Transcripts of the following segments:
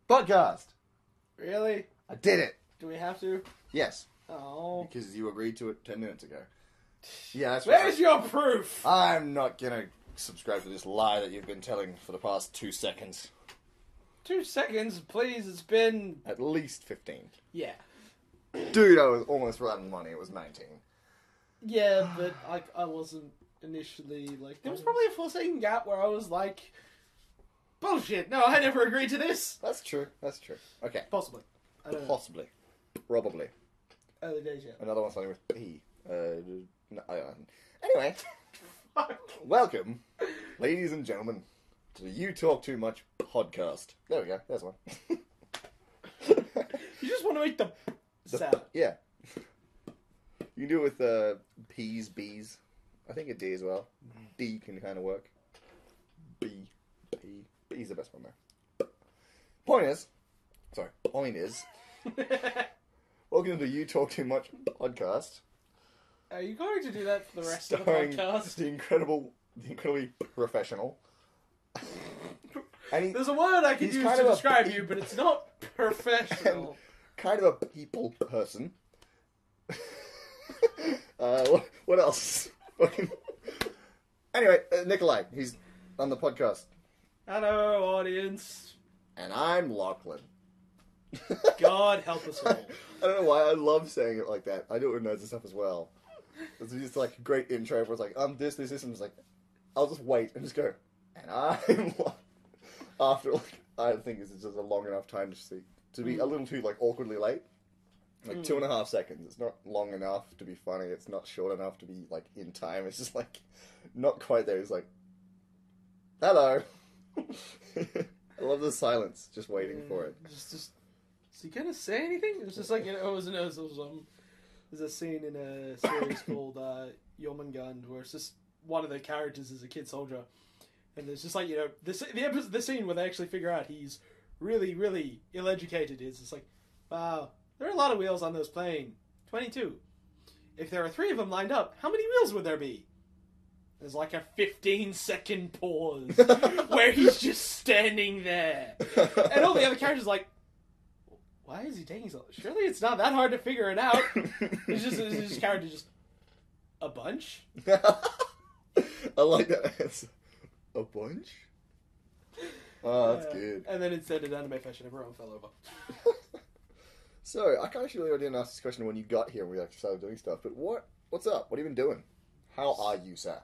Podcast! Really? I did it! Do we have to? Yes. Oh. Because you agreed to it 10 minutes ago. Yeah, that's Where's your proof? I'm not gonna subscribe to this lie that you've been telling for the past 2 seconds. 2 seconds, please. It's been... At least 15. Yeah. Dude, I was almost right on money. It was 19. Yeah, but I wasn't initially, like... There was probably a 4-second gap where I was like... Bullshit, no, I never agreed to this. That's true. That's true. Okay. Possibly. I don't know. Possibly. Probably. Early days, yeah. Another one starting with P. No, anyway. Welcome, ladies and gentlemen, to the You Talk Too Much podcast. There we go. There's one. You just want to make the sound. Yeah. You can do it with P's, B's. I think a D as well. D can kind of work. B, P. B's the best one there. Point is, welcome to the You Talk Too Much podcast. Are you going to do that for the rest Starring of the podcast? the incredibly professional. There's a word I could use to describe you, but it's not professional. Kind of a people person. What else? Anyway, Nicolai, he's on the podcast. Hello, audience. And I'm Lachlan. God help us all. I don't know why I love saying it like that. I do it with nerds and stuff as well. It's just like a great intro where it's like, this, and it's like, I'll just wait and just go, and I'm after, like, I think it's just a long enough time to be a little too, like, awkwardly late. Like, 2.5 seconds. It's not long enough to be funny. It's not short enough to be, like, in time. It's just, like, not quite there. It's like, hello. I love the silence, just waiting for it. Just, is he gonna say anything? It was just like, there's a scene in a series called Jormungand where it's just one of the characters is a kid soldier, and there's just like, the scene where they actually figure out he's really, really ill-educated is it's like, wow, there are a lot of wheels on this plane. 22. If there are 3 of them lined up, how many wheels would there be? There's like a 15-second pause where he's just standing there. And all the other characters are like, why is he taking so long? Surely it's not that hard to figure it out. It's just character just, a bunch? I like that answer. A bunch? Oh, that's good. And then instead in anime fashion, everyone fell over. So, I actually didn't ask this question when you got here and we actually started doing stuff, but what's up? What have you been doing? How are you, sir?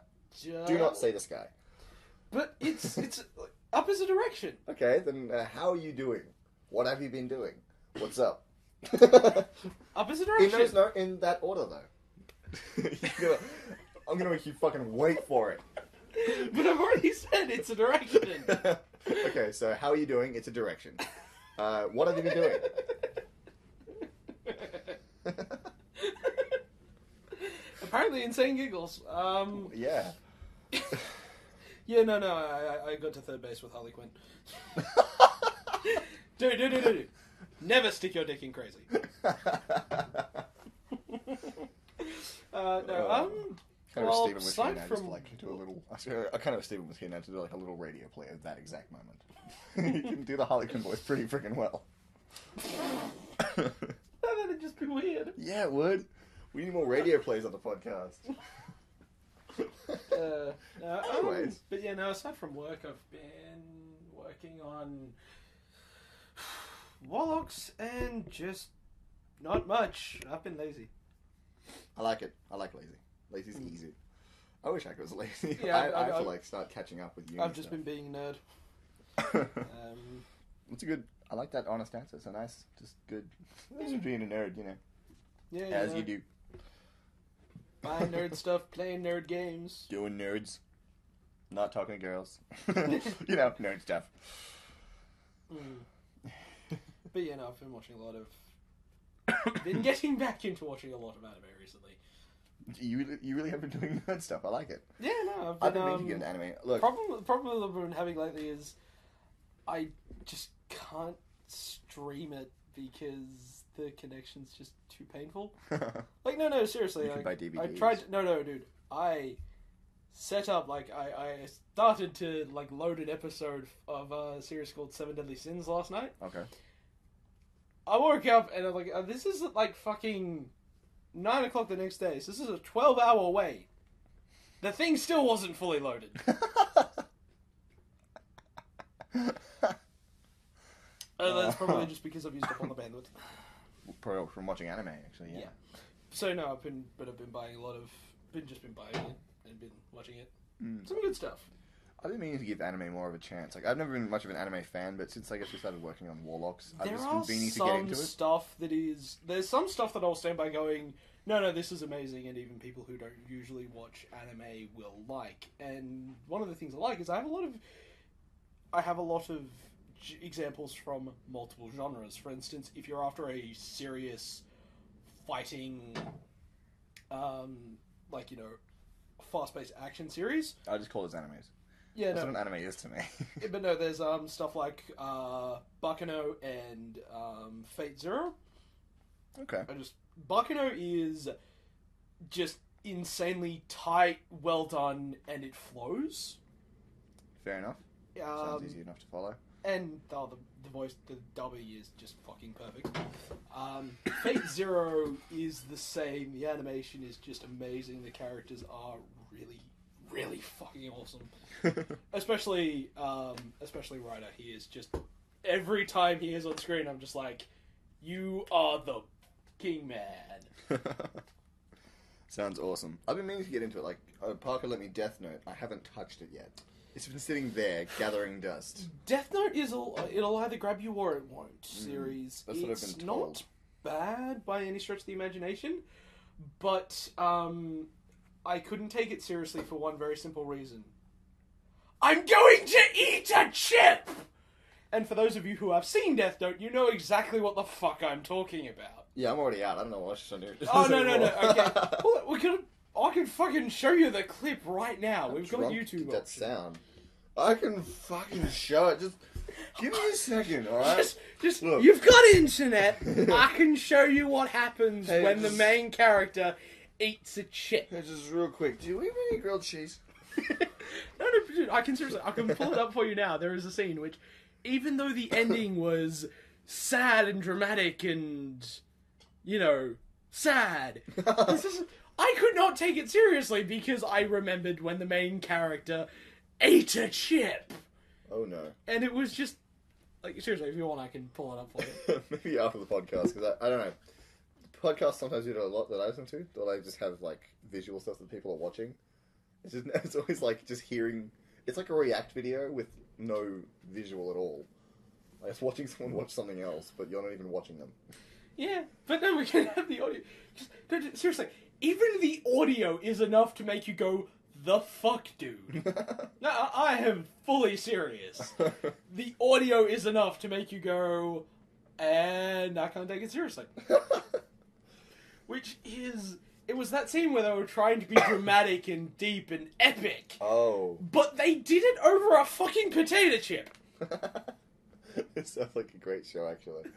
Do not say this guy. But it's up as a direction. Okay, then how are you doing? What have you been doing? What's up? Up as a direction. In that order, though. I'm gonna make you fucking wait for it. But I've already said it's a direction. Okay, so how are you doing? It's a direction. What have you been doing? Apparently insane giggles. Yeah. Yeah, no, I got to third base with Harley Quinn. Dude. Never stick your dick in crazy. Kind of Stephen was here now just to, like, do a little... I kind of Stephen was here now to do, like, a little radio play at that exact moment. You can do the Harley Quinn voice pretty freaking well. That'd just be weird. Yeah, it would. We need more radio plays on the podcast. Anyways. But yeah, no, aside from work, I've been working on Warlocks and just not much. I've been lazy. I like it. I like lazy. Lazy's easy. I wish I was lazy. Yeah, I have to, like, start catching up with you. I've just been being a nerd. It's a good... I like that honest answer. So nice. Just good. Just being a nerd, you know. Yeah, as you do. Buying nerd stuff, playing nerd games. Doing nerds. Not talking to girls. You know, nerd stuff. But yeah, no, I've been watching a lot of... been getting back into watching a lot of anime recently. You really have been doing nerd stuff. I like it. Yeah, no, I've been meaning to get into anime. Look, problem I've been having lately is I just can't stream it because the connection's just too painful. Like, no, seriously. You can buy DVDs. I tried... No, dude. I set up, like, I started to, like, load an episode of a series called Seven Deadly Sins last night. Okay. I woke up and I'm like, this is like fucking 9 o'clock the next day, so this is a 12-hour wait. The thing still wasn't fully loaded. That's probably just because I've used up all the bandwidth. Probably from watching anime, actually, yeah. So no, I've been buying buying it and been watching it. Some good stuff. I've been meaning to give anime more of a chance. Like, I've never been much of an anime fan, but since I guess we started working on Warlocks, I've just been meaning to get into it. There's some stuff that I'll stand by going, no, this is amazing, and even people who don't usually watch anime will like. And one of the things I like is I have a lot of examples from multiple genres. For instance, if you're after a serious fighting, fast-paced action series, I just call it animes. Yeah, That's what an anime is to me. Yeah, but no, there's stuff like Baccano and Fate Zero. Okay. Baccano is just insanely tight, well done, and it flows. Fair enough. Sounds easy enough to follow. And the voice, the dubbing is just fucking perfect. Fate Zero is the same. The animation is just amazing. The characters are really fucking awesome. especially Ryder. He is just, every time he is on screen, I'm just like, you are the king man. Sounds awesome. I've been meaning to get into it. Like, Parker let me Death Note. I haven't touched it yet. It's been sitting there, gathering dust. Death Note it'll either grab you or it won't series. That's what I've been told. It's not bad by any stretch of the imagination, but I couldn't take it seriously for one very simple reason. I'm going to eat a chip! And for those of you who have seen Death Note, you know exactly what the fuck I'm talking about. Yeah, I'm already out. I don't know what I should do. Oh, no. Okay. Well, I can fucking show you the clip right now. We've got YouTube. That sound. I can fucking show it. Just give me a second, alright? Just look. You've got internet. I can show you what happens when the main character eats a chip. Hey, just real quick. Do you eat any grilled cheese? No, dude, I can pull it up for you now. There is a scene which, even though the ending was sad and dramatic and, sad, I could not take it seriously because I remembered when the main character ate a chip. Oh no. And it was just, like, seriously, if you want, I can pull it up for you. Maybe after the podcast, because I don't know. Podcasts sometimes do a lot that I listen to, that I just have, like, visual stuff that people are watching. It's always like just hearing. It's like a react video with no visual at all. Like it's watching someone watch something else, but you're not even watching them. Yeah, but no, we can have the audio. Seriously, even the audio is enough to make you go, the fuck, dude. No, I am fully serious. The audio is enough to make you go, and I can't take it seriously. Which is... It was that scene where they were trying to be dramatic and deep and epic. Oh. But they did it over a fucking potato chip. It sounds like a great show, actually.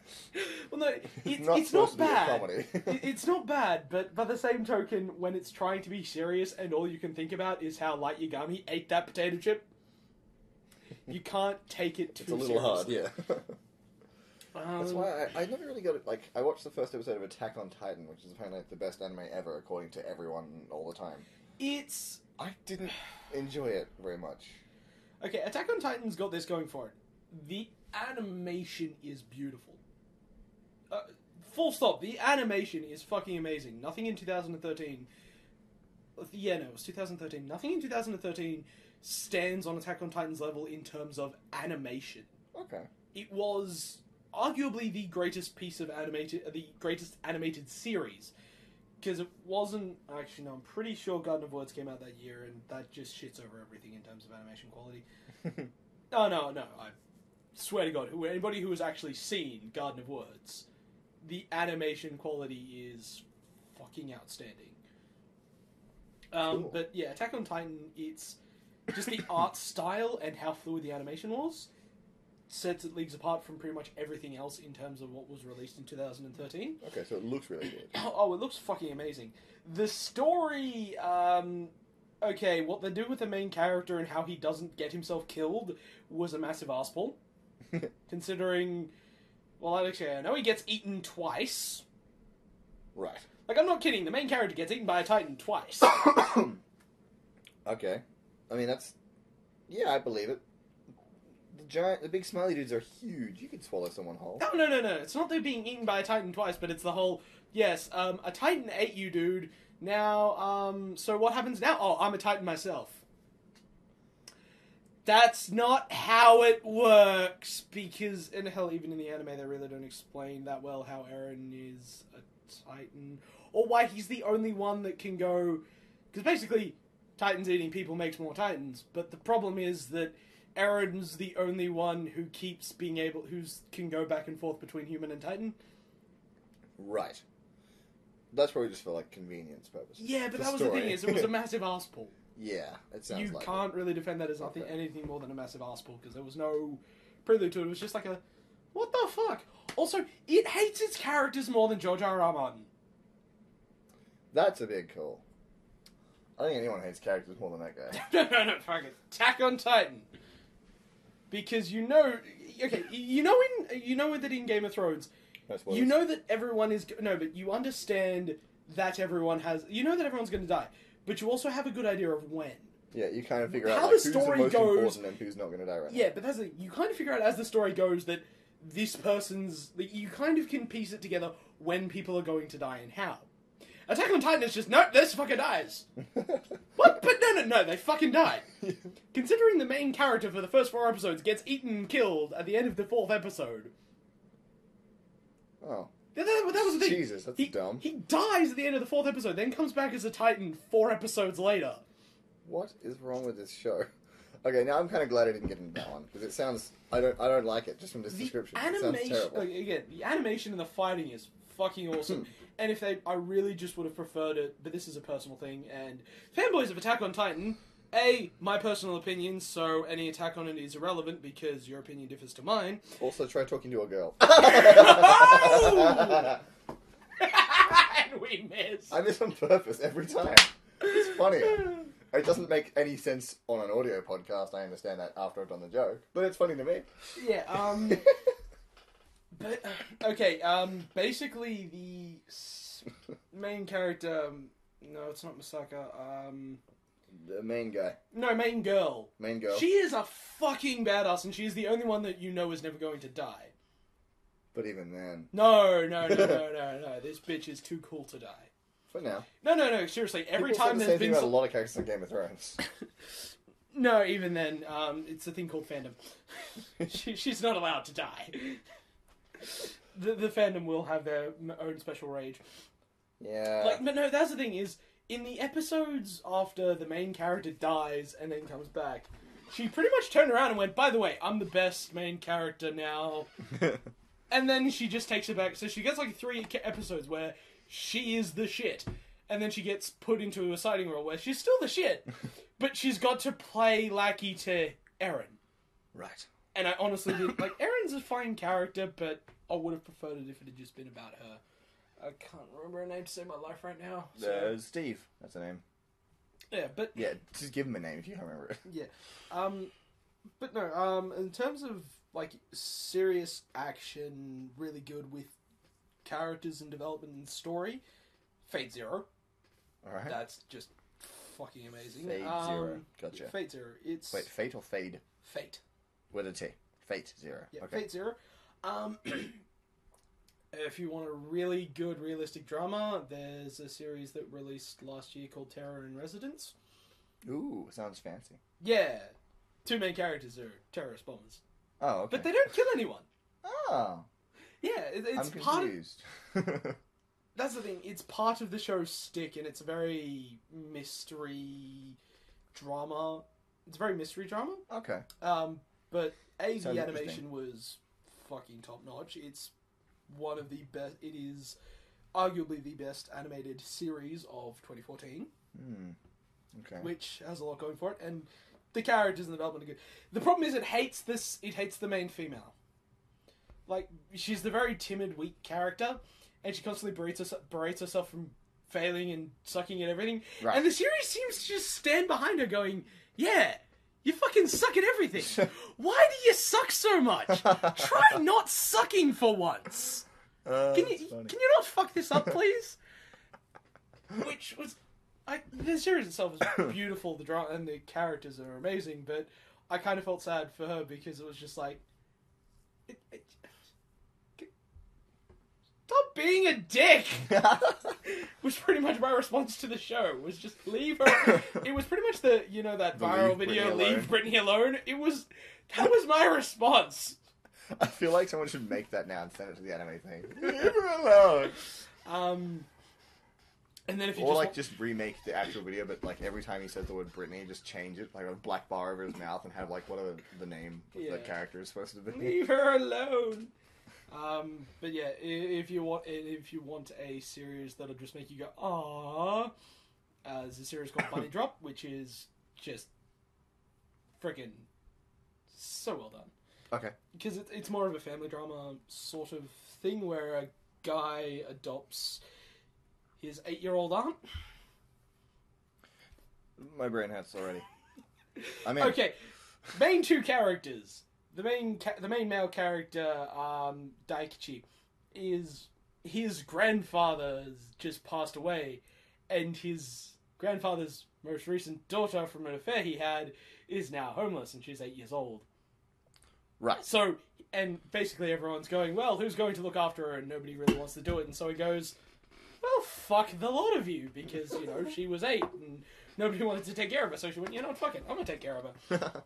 Well, no, it's not bad. It's not bad, but by the same token, when it's trying to be serious and all you can think about is how Light Yagami ate that potato chip, you can't take it too seriously. It's a little hard, yeah. That's why I never really got it. Like, I watched the first episode of Attack on Titan, which is apparently the best anime ever, according to everyone all the time. I didn't enjoy it very much. Okay, Attack on Titan's got this going for it. The animation is beautiful. Full stop. The animation is fucking amazing. Nothing in 2013... Yeah, no, it was 2013. Nothing in 2013 stands on Attack on Titan's level in terms of animation. Okay. It was... arguably the greatest piece of greatest animated series, because it wasn't actually. No, I'm pretty sure Garden of Words came out that year, and that just shits over everything in terms of animation quality. No, I swear to God, anybody who has actually seen Garden of Words, the animation quality is fucking outstanding. Cool. But yeah, Attack on Titan, it's just the art style and how fluid the animation was. Sets it leagues apart from pretty much everything else in terms of what was released in 2013. Okay, so it looks really good. Oh, it looks fucking amazing. The story, okay, what they do with the main character and how he doesn't get himself killed was a massive arsepull. Considering, well, actually, I know he gets eaten twice. Right. Like, I'm not kidding, the main character gets eaten by a Titan twice. Okay. I mean, that's... Yeah, I believe it. The big smiley dudes are huge. You could swallow someone whole. No. It's not they're being eaten by a Titan twice, but it's the whole, yes, a Titan ate you, dude. Now, so what happens now? Oh, I'm a Titan myself. That's not how it works, because, and hell, even in the anime, they really don't explain that well how Eren is a Titan, or why he's the only one that can go, because basically, Titans eating people makes more Titans, but the problem is that Eren's the only one who keeps being able, can go back and forth between human and Titan. Right. That's probably just for, like, convenience purposes. Yeah, but that was the thing, is it was a massive arsepull. Yeah, it sounds You like can't really defend that as anything more than a massive arsepull, because there was no prelude to it. It was just like a, what the fuck? Also, it hates its characters more than George R. R. Martin. That's a big call. I think anyone hates characters more than that guy. No, fuck it. Attack on Titan. Because you know that in Game of Thrones, you know that everyone is, no, but you understand that everyone has, you know that everyone's going to die, but you also have a good idea of when. Yeah, you kind of figure out how like, the who's story the most goes, important and who's not going to die right now. Yeah, but that's the, you kind of figure out as the story goes that this person's, like, you kind of can piece it together when people are going to die and how. Attack on Titan is just, nope, this fucker dies. What? But no, they fucking died. Considering the main character for the first 4 episodes gets eaten and killed at the end of the 4th episode. Oh. That was the thing. Jesus, that's dumb. He dies at the end of the 4th episode, then comes back as a Titan 4 episodes later. What is wrong with this show? Okay, now I'm kind of glad I didn't get into that one, because it sounds... I don't like it, just from this description. It sounds terrible. Again, the animation and the fighting is fucking awesome. And if I really just would have preferred it, but this is a personal thing, and fanboys of Attack on Titan, my personal opinion, so any attack on it is irrelevant because your opinion differs to mine. Also, try talking to a girl. And we miss. I miss on purpose every time. It's funny. It doesn't make any sense on an audio podcast, I understand that after I've done the joke, but it's funny to me. Yeah, but, okay, basically the main character, no, it's not Masaka, The main guy. no, main girl. Main girl. She is a fucking badass, and she is the only one that you know is never going to die. But even then. No, this bitch is too cool to die. For now. No, seriously, every People time say the there's same thing been about a lot of characters in Game of Thrones. No, even then, it's a thing called fandom. She's not allowed to die. The fandom will have their own special rage. Yeah. Like, but no, that's the thing is, in the episodes after the main character dies and then comes back, she pretty much turned around and went, by the way, I'm the best main character now. And then she just takes it back. So she gets like 3 episodes where she is the shit. And then she gets put into a siding role where she's still the shit. But she's got to play lackey to Eren. Right. And I honestly did, like, Eren's a fine character, but I would have preferred it if it had just been about her. I can't remember her name to save my life right now. So. Steve. That's her name. Yeah, but... Yeah, just give him a name if you can't remember it. Yeah. But no, in terms of, like, serious action, really good with characters and development and story, Fate Zero. Alright. That's just fucking amazing. Fate Zero. Gotcha. Fate Zero. It's... Wait, Fate or Fade? Fate. With a T. Fate Zero. Yeah, okay. Fate Zero. If you want a really good realistic drama, there's a series that released last year called Terror in Residence. Ooh, sounds fancy. Yeah. 2 main characters are terrorist bombers. Oh, okay. But they don't kill anyone. Oh. Yeah, it's I'm part of... confused. That's the thing, it's part of the show's stick, and it's a very mystery drama. It's very mystery drama. Okay. But Sounds the animation was fucking top notch. It's one of the best. It is arguably the best animated series of 2014. Okay. Which has a lot going for it, and the characters and the development are good. The problem is it hates the main female. Like, she's the very timid, weak character, and she constantly berates herself failing and sucking at everything. Right. And the series seems to just stand behind her going, yeah, you fucking suck at everything. Why do you suck so much? Try not sucking for once. Can you not fuck this up, please? Which was... the series itself is beautiful, the drama and the characters are amazing, but I kind of felt sad for her because it was just like... Stop being a dick! Was pretty much my response to the show. Was just leave her. It was pretty much that viral video, leave Britney alone. That was my response. I feel like someone should make that now and send it to the anime thing. Leave her alone. And then if you just remake the actual video, but like every time he said the word Britney, just change it, like a black bar over his mouth, and have like whatever the name of the character is supposed to be. Leave her alone. But yeah, if you want a series that'll just make you go aww, there's a series called Bunny Drop, which is just freaking so well done. Okay. Because it's more of a family drama sort of thing where a guy adopts his 8-year-old aunt. My brain hurts already. I mean, okay, main two characters. The main male character, Daikichi, is his grandfather's just passed away, and his grandfather's most recent daughter from an affair he had is now homeless, and she's 8 years old. Right. So, and basically everyone's going, well, who's going to look after her? And nobody really wants to do it, and so he goes, well, fuck the lot of you, because, she was 8, and nobody wanted to take care of her, so she went, fuck it, I'm gonna take care of her.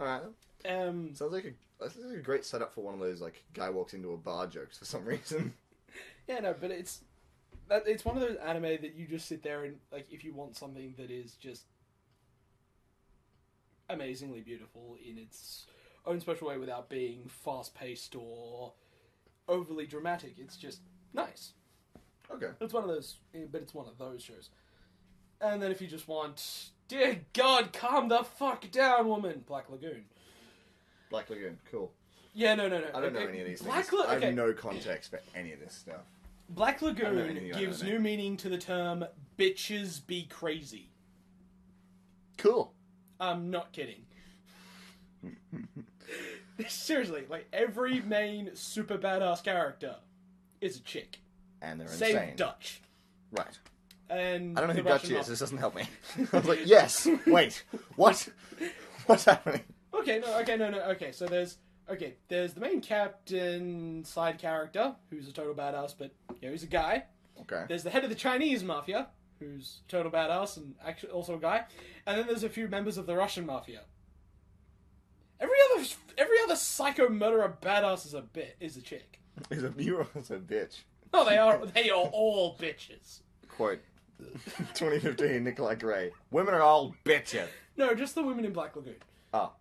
Alright. Sounds like a great setup for one of those, like, guy walks into a bar jokes for some reason. Yeah, no, but it's one of those anime that you just sit there and, like, if you want something that is just amazingly beautiful in its own special way without being fast-paced or overly dramatic, it's just nice. Okay. It's one of those, but it's one of those shows. And then if you just want, dear God, calm the fuck down, woman, Black Lagoon. Black Lagoon, cool. Yeah, no. I don't know any of these things. I have no context for any of this stuff. Black Lagoon gives new meaning to the term bitches be crazy. Cool. I'm not kidding. Seriously, like, every main super badass character is a chick. And they're Same insane. Dutch. Right. And I don't know who Dutch is. This doesn't help me. I was like, yes. Wait. What? What's happening? Okay, no. Okay, so there's the main captain side character, who's a total badass, but, he's a guy. Okay. There's the head of the Chinese mafia, who's a total badass and actually also a guy. And then there's a few members of the Russian mafia. Every other psycho murderer badass is a chick. You're also a bitch. No, they are all bitches. Quote, 2015 Nicolai Grey. Women are all bitches. No, just the women in Black Lagoon. Oh.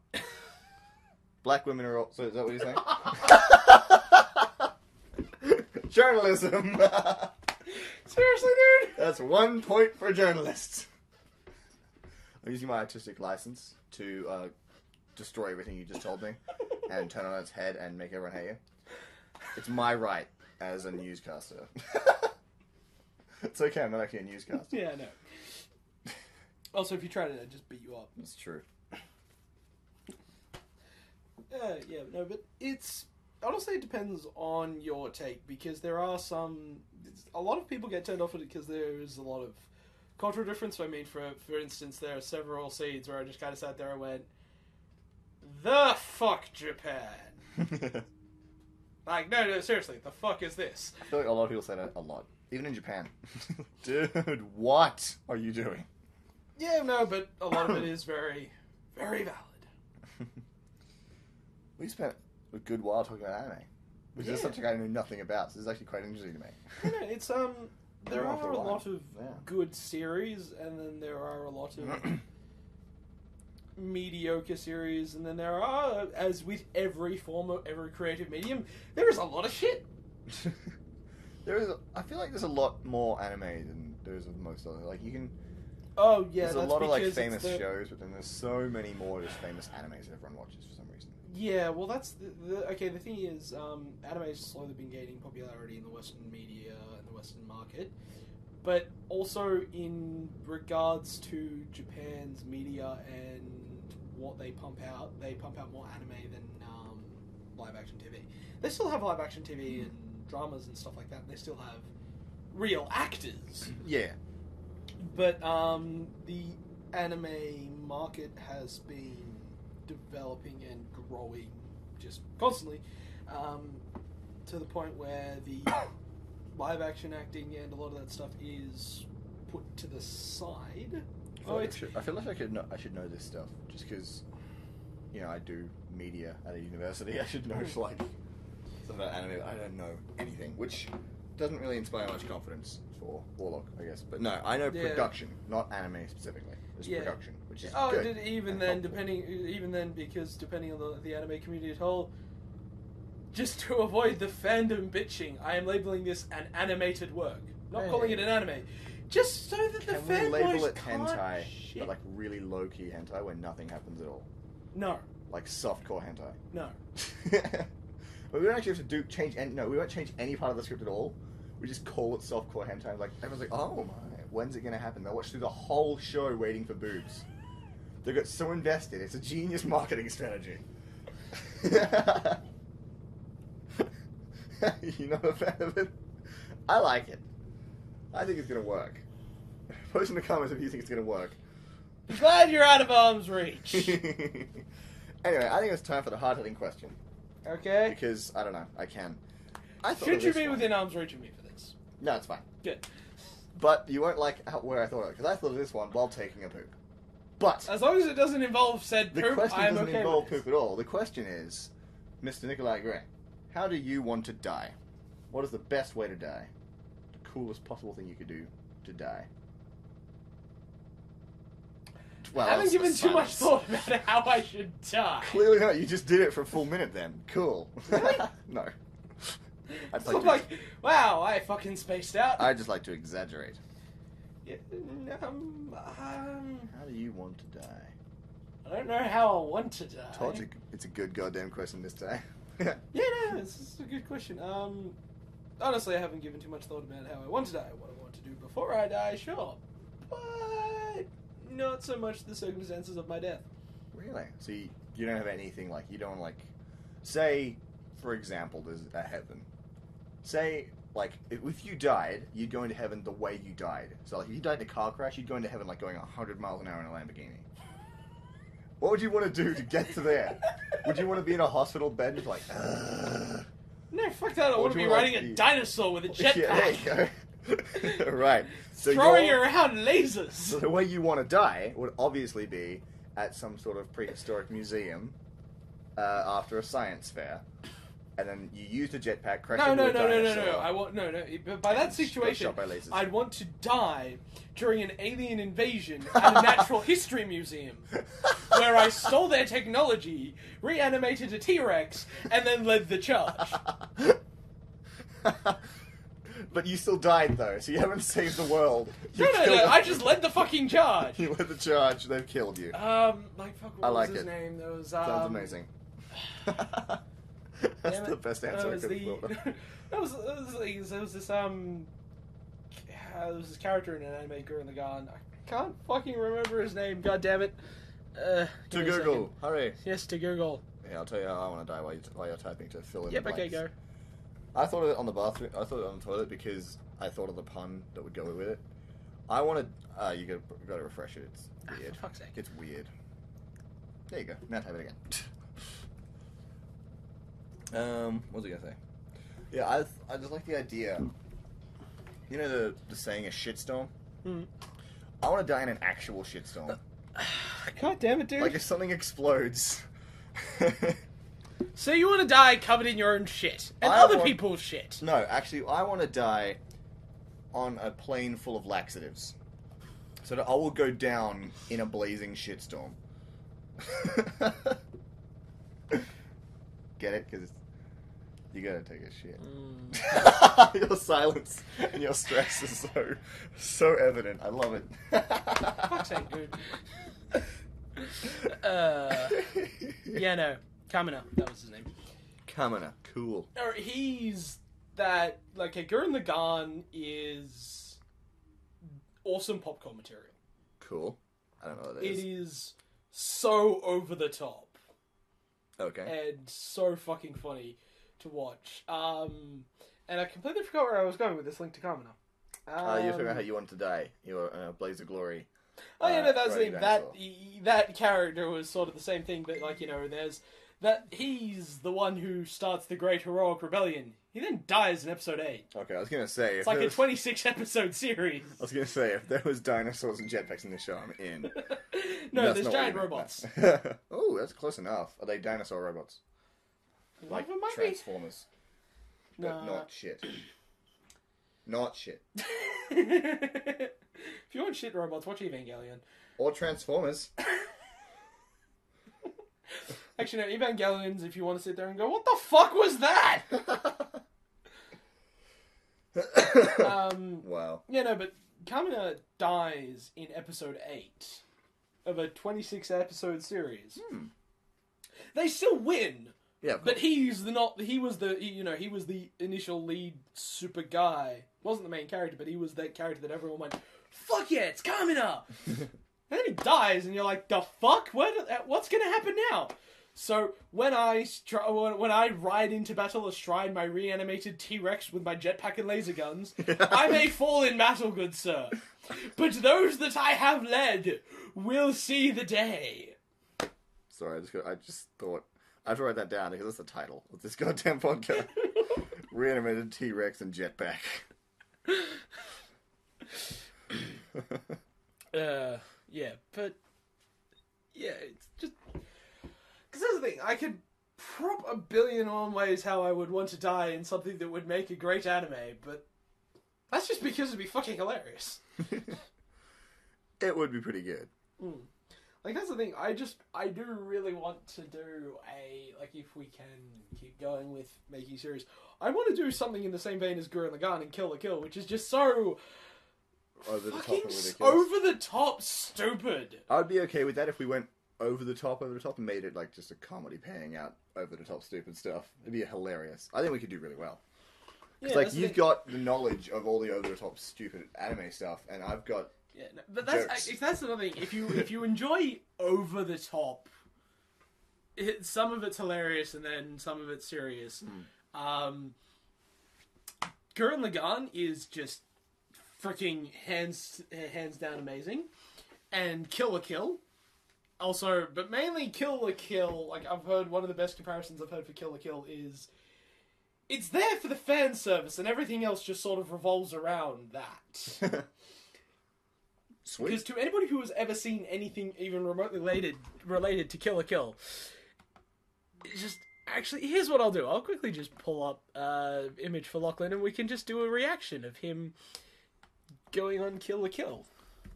Black women are all... So is that what you're saying? Journalism. Seriously, dude? That's 1 point for journalists. I'm using my artistic license to destroy everything you just told me and turn it on its head and make everyone hate you. It's my right as a newscaster. It's okay, I'm not actually a newscaster. Yeah, no. Also, if you tried it, I'd just beat you up. That's true. Yeah, no, but honestly, it depends on your take, because there are a lot of people get turned off with it because there is a lot of cultural difference. I mean, for instance, there are several scenes where I just kind of sat there and went, the fuck Japan? Like, no, seriously, the fuck is this? I feel like a lot of people say that a lot. Even in Japan. Dude, what are you doing? Yeah, no, but a lot of it is very, very valid. We spent a good while talking about anime. Which is a subject I knew nothing about, so it's actually quite interesting to me. Yeah, it's, there are a lot of good series, and then there are a lot of mediocre series, and then there are, as with every creative medium, there is a lot of shit. I feel like there's a lot more anime than there is of most other. Like, you can... Oh, yeah, there's a lot of, like, famous shows, but then there's so many more just famous animes that everyone watches for some reason. Yeah, well, that's... the thing is, anime has slowly been gaining popularity in the Western media and the Western market, But also in regards to Japan's media and what they pump out more anime than live-action TV. They still have live-action TV and dramas and stuff like that, and they still have real actors. Yeah. But the anime market has been developing and growing just constantly to the point where the live-action acting and a lot of that stuff is put to the side. I feel like I should know this stuff just because, you know, I do media at a university. I should know like stuff about anime. I don't know anything, which doesn't really inspire much confidence for Warlock, I guess. But no, I know production, not anime specifically. Just production, which is good. Even then, because depending on the anime community at whole, just to avoid the fandom bitching, I am labeling this an animated work, not calling it an anime. Just so that the fanboys Can we label it can't hentai, shit. but like really low-key hentai where nothing happens at all? No. Like softcore hentai? No. But we don't actually have to we won't change any part of the script at all. We just call it softcore hentai. Like, everyone's like, oh my, when's it going to happen? They'll watch through the whole show waiting for boobs. They got so invested. It's a genius marketing strategy. You know a fan of it? I like it. I think it's going to work. Post in the comments if you think it's going to work. Glad you're out of arm's reach. Anyway, I think it's time for the hard-hitting question. Okay. Because, I don't know, I can. Should you be within arm's reach of me for this? No, it's fine. Good. But you won't like where I thought of it, because I thought of this one while taking a poop. But as long as it doesn't involve said poop, the question I'm doesn't okay involve with this. poop at all. The question is, Mr. Nicolai Grey, how do you want to die? What is the best way to die? The coolest possible thing you could do to die? Well, I haven't given too much thought about how I should die. Clearly not. You just did it for a full minute then. Cool. Really? No. Wow, I fucking spaced out. I just like to exaggerate. Yeah, How do you want to die? I don't know how I want to die. Told you it's a good goddamn question this time. Yeah, no, it's a good question. Honestly, I haven't given too much thought about how I want to die. What I want to do before I die, sure. But not so much the circumstances of my death. Really? So you don't have anything like, you don't like, say, for example, there's a heaven. Say, like, if you died, you'd go into heaven the way you died. So, like, if you died in a car crash, you'd go into heaven, like, going 100 miles an hour in a Lamborghini. What would you want to do to get to there? Would you want to be in a hospital bed just like, ugh? No, fuck that. I want to be riding a dinosaur with a jetpack. Yeah, there you go. Right. So throwing around lasers. So the way you want to die would obviously be at some sort of prehistoric museum after a science fair. And then you use the jetpack, crash into a dinosaur. No. I want no. But by that situation, I'd want to die during an alien invasion at a natural history museum, where I stole their technology, reanimated a T-Rex, and then led the charge. But you still died though, so you haven't saved the world. No. I just led the fucking charge. You led the charge. They've killed you. What was his name? There was sounds amazing. That's the best answer I could have thought of. There was this character in an anime, Gurren Lagann. I can't fucking remember his name. God damn it. To Google, hurry. Yes, to Google. Yeah, I'll tell you how I want to die while you're typing to fill in. Yep. the blanks. Okay, go. I thought of it on the bathroom. I thought of it on the toilet because I thought of the pun that would go with it. I wanted. You got to refresh it. It's weird. For fuck's sake. It's weird. There you go. Now type it again. What was I gonna say? Yeah, I just like the idea. You know the saying a shitstorm? Hmm. I want to die in an actual shitstorm. God damn it, dude. Like if something explodes. So you want to die covered in your own shit and other people's shit? No, actually, I want to die on a plane full of laxatives, so that I will go down in a blazing shitstorm. Get it? Because you gotta take a shit. Your silence and your stress is so evident. I love it. Fuck's sake, dude. Yeah, no. Kamina, that was his name. Kamina, cool. He's that, like, Gurren Lagann is awesome popcorn material. Cool. I don't know what It it is. is so over the top. Okay. And so fucking funny to watch. And I completely forgot where I was going with this link to Kamina. You figure out how you want to die. Your blaze of glory. Oh yeah, no, that was the Riding thing. That dinosaur. that character was sort of the same thing, but like, you know, there's that he's the one who starts the Great Heroic Rebellion. He then dies in episode 8. Okay, I was gonna say It's like a 26 episode series. I was gonna say if there was dinosaurs and jetpacks in this show, I'm in. No, That's there's not giant what you meant, robots. no. Oh, that's close enough. Are they dinosaur robots? Like Like it might Transformers. be. But not shit. Not shit. If you want shit robots, watch Evangelion. Or Transformers. Actually, no, Evangelion's if you want to sit there and go, what the fuck was that? Wow. Yeah, no, but Kamina dies in episode 8 of a 26 episode series. They still win, Yeah, of but course. he was the initial lead super guy. Wasn't the main character, but he was that character that everyone went, fuck yeah, it's Kamina! And then he dies, and you're like, the fuck? What's gonna happen now? So when I ride into battle astride my reanimated T-Rex with my jetpack and laser guns, I may fall in battle, good sir, but those that I have led will see the day. Sorry, I just thought I have to write that down because that's the title of this goddamn podcast. Reanimated T-Rex and Jetpack. Yeah, but yeah, it's just because that's the thing. I could prop a billion and one ways how I would want to die in something that would make a great anime, but that's just because it'd be fucking hilarious. It would be pretty good. Like that's the thing. I do really want to do if we can keep going with making series, I want to do something in the same vein as Gurren Lagann and Kill la Kill, which is just so Over the top fucking and ridiculous. over the top stupid. I'd be okay with that if we went over the top, and made it like just a comedy paying out over the top stupid stuff. It'd be hilarious. I think we could do really well. It's Yeah, like that's the you've thing. got the knowledge of all the over the top stupid anime stuff, and I've got Yeah, no, but that's another thing. If you enjoy over the top, some of it's hilarious and then some of it's serious. Gurren Lagann is just freaking hands down amazing, and Kill la Kill also, but mainly Kill la Kill. Like I've heard one of the best comparisons I've heard for Kill la Kill is it's there for the fan service, and everything else just sort of revolves around that. sweet. Because to anybody who has ever seen anything even remotely related to Kill la Kill, it's just actually here's what I'll do. I'll quickly just pull up image for Lachlan, and we can just do a reaction of him going on Kill la Kill.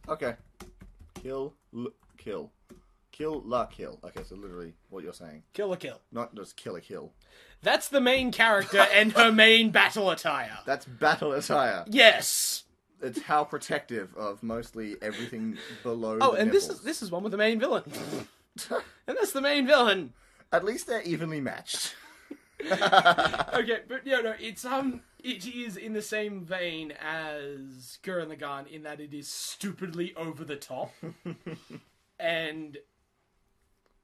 Okay. Kill la Kill. Okay, so literally what you're saying. Kill la Kill. Not just kill a kill. That's the main character and her main battle attire. That's battle attire. Yes. It's how protective of mostly everything below Oh, the and nipples. this is one with the main villain. And that's the main villain. At least they're evenly matched. Okay, but no, it is in the same vein as Gurren Lagann in that it is stupidly over the top, and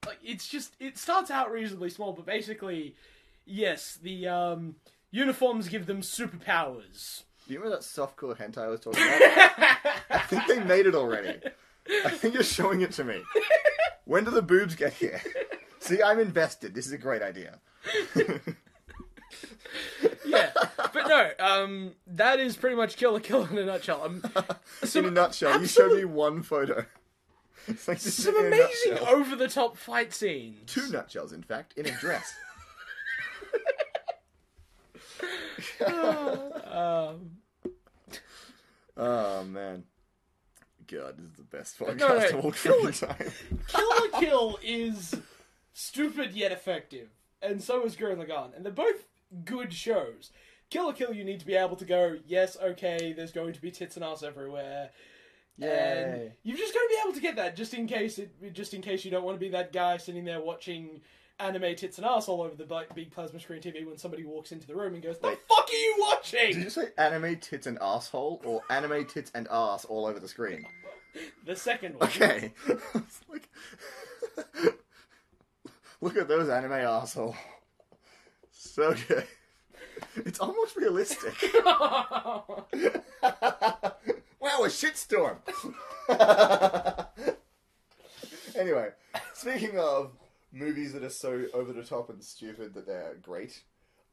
like it starts out reasonably small, but basically, yes, the uniforms give them superpowers. Do you remember that softcore hentai I was talking about? I think they made it already. I think you're showing it to me. When do the boobs get here? See, I'm invested. This is a great idea. Yeah, but no, that is pretty much Kill la Kill in a nutshell. In a nutshell, you showed me one photo. It's like this Some is in a amazing nutshell. over-the-top fight scenes. 2 nutshells, in fact, in a dress. Oh, man. God, this is the best podcast No, of all time. Kill la Kill is stupid yet effective, and so is Gurren Lagann, and they're both good shows. Kill la Kill, you need to be able to go, yes, okay, there's going to be tits and ass everywhere. Yay. And you've just got to be able to get that, just in case you don't want to be that guy sitting there watching anime tits and ass all over the big plasma screen TV when somebody walks into the room and goes, "The fuck are you watching?" Did you say anime tits and asshole, or anime tits and ass all over the screen? The second one. Okay. It's like, look at those anime asshole. So good. It's almost realistic. Wow, a shitstorm. Anyway, speaking of movies that are so over the top and stupid that they're great,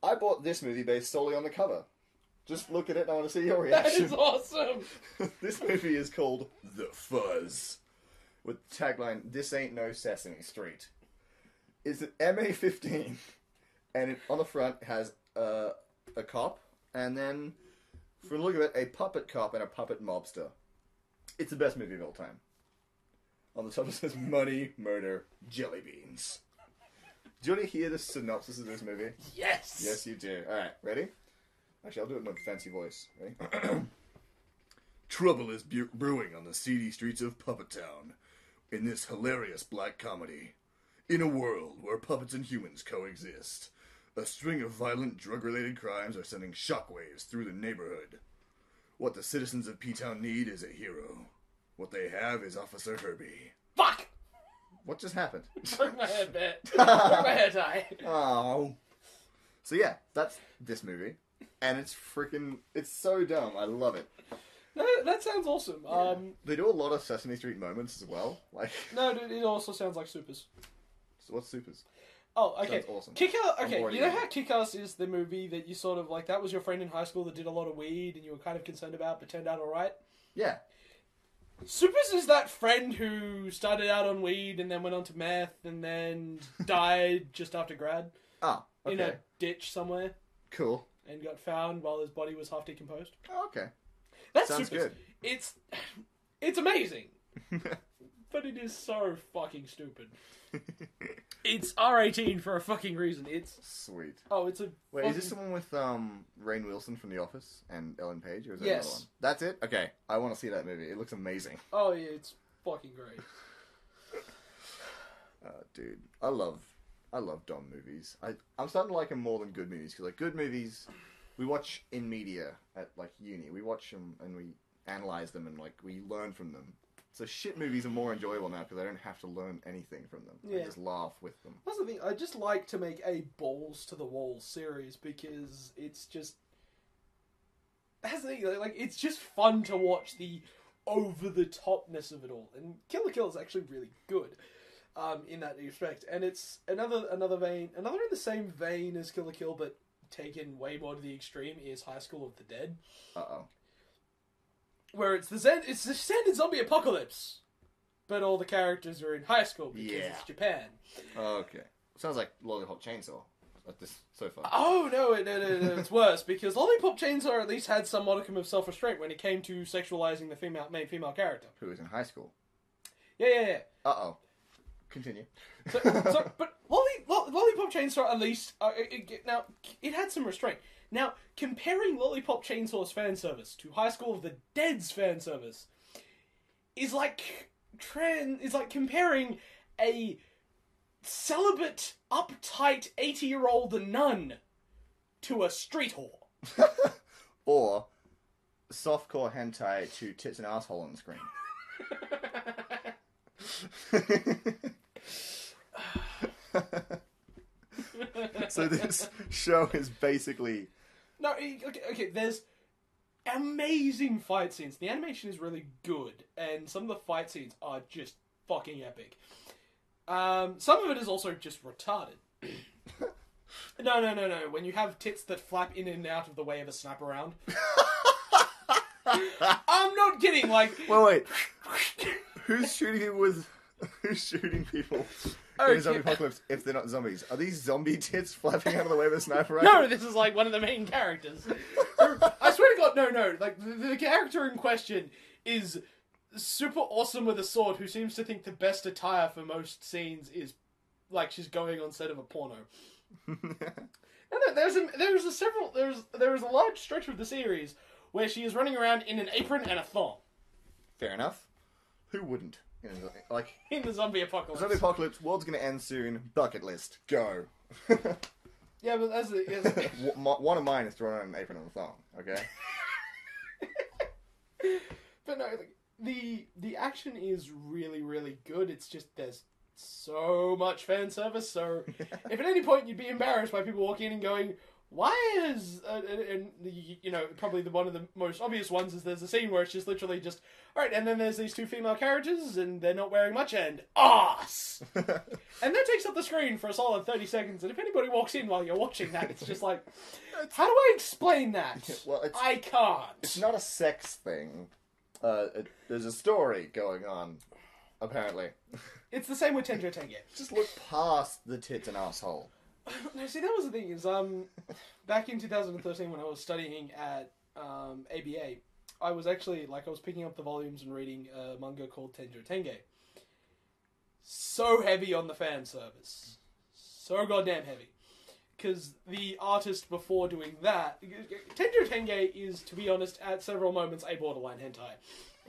I bought this movie based solely on the cover. Just look at it and I want to see your reaction. That is awesome. This movie is called The Fuzz, with the tagline, "This ain't no Sesame Street." It's an MA-15, and it, on the front has a cop, and then, from the look of it, a puppet cop and a puppet mobster. It's the best movie of all time. On the top it says, "Money, murder, jelly beans." Do you want to hear the synopsis of this movie? Yes! Yes, you do. Alright, ready? Actually, I'll do it in a fancy voice. Ready? Trouble is brewing on the seedy streets of Puppet Town in this hilarious black comedy. In a world where puppets and humans coexist, a string of violent drug-related crimes are sending shockwaves through the neighborhood. What the citizens of P-Town need is a hero. What they have is Officer Herbie. Fuck! What just happened? Broke my head, Matt. Broke my head, tie. Oh. So yeah, that's this movie. And it's so dumb. I love it. That sounds awesome. Yeah. They do a lot of Sesame Street moments as well. Like, no, dude, it also sounds like Supers. So what's Supers? Oh, okay. Sounds awesome. Kick-Ass, okay, you know how Kick-Ass is the movie that you sort of, like, that was your friend in high school that did a lot of weed and you were kind of concerned about but turned out alright? Yeah. Supers is that friend who started out on weed and then went on to meth and then died just after grad. Oh, okay. In a ditch somewhere. Cool. And got found while his body was half decomposed. Oh, okay. That's Sounds Supers. good. It's amazing. But it is so fucking stupid. It's R18 for a fucking reason. It's sweet. Oh, it's a Wait, fucking... is this the one with Rainn Wilson from The Office and Ellen Page, or is that Yes. another one? That's it? Okay. I want to see that movie. It looks amazing. Oh yeah, it's fucking great. Dude, I love dumb movies. I'm starting to like them more than good movies, because like good movies we watch in media at like uni. We watch them and we analyze them and like we learn from them. So shit movies are more enjoyable now because I don't have to learn anything from them. Yeah. I just laugh with them. That's the thing. I just like to make a balls to the wall series because it's just that's the thing. Like it's just fun to watch the over the topness of it all. And Kill la Kill is actually really good in that respect. And it's another in the same vein as Kill la Kill, but taken way more to the extreme is High School of the Dead. Uh-oh. Where it's the standard zombie apocalypse, but all the characters are in high school because it's Japan. Okay. Sounds like Lollipop Chainsaw at this so far. Oh, no, it's worse, because Lollipop Chainsaw at least had some modicum of self-restraint when it came to sexualizing the main female character. Who was in high school. Yeah. Uh-oh. Continue. But Lollipop Chainsaw at least, now, it had some restraint. Now, comparing Lollipop Chainsaw's fan service to High School of the Dead's fan service is like comparing a celibate, uptight 80-year-old nun to a street whore. Or softcore hentai to tits and asshole on the screen. So this show is basically... No, okay, there's amazing fight scenes. The animation is really good, and some of the fight scenes are just fucking epic. Some of it is also just retarded. No. When you have tits that flap in and out of the way of a snap around. I'm not kidding, like... Wait. Who's shooting people in a zombie apocalypse if they're not zombies? Are these zombie tits flapping out of the way of a sniper rifle? No, this is like one of the main characters. I swear to God, no. Like, the character in question is super awesome with a sword who seems to think the best attire for most scenes is like she's going on set of a porno. There is a large stretch of the series where she is running around in an apron and a thong. Fair enough. Who wouldn't You know, like In the zombie apocalypse. zombie apocalypse, world's gonna end soon. Bucket list, go. Yeah, but that's it. One of mine is throwing on an apron and a thong. Okay. But no, like, the action is really, really good. It's just there's so much fan service. So if at any point you'd be embarrassed by people walking in and going, "Why is?" And you know, probably one of the most obvious ones is there's a scene where it's just literally just all right, and then there's these two female characters and they're not wearing much and ass, and that takes up the screen for a solid 30 seconds. And if anybody walks in while you're watching that, it's just like, how do I explain that? Well, I can't. It's not a sex thing. There's a story going on, apparently. It's the same with Tenjo Tenge. Just look past the tits and asshole. No, see, that was the thing is, back in 2013 when I was studying at ABA, I was actually, I was picking up the volumes and reading a manga called Tenjo Tenge. So heavy on the fan service. So goddamn heavy. Because the artist before doing that... Tenjo Tenge is, to be honest, at several moments, a borderline hentai.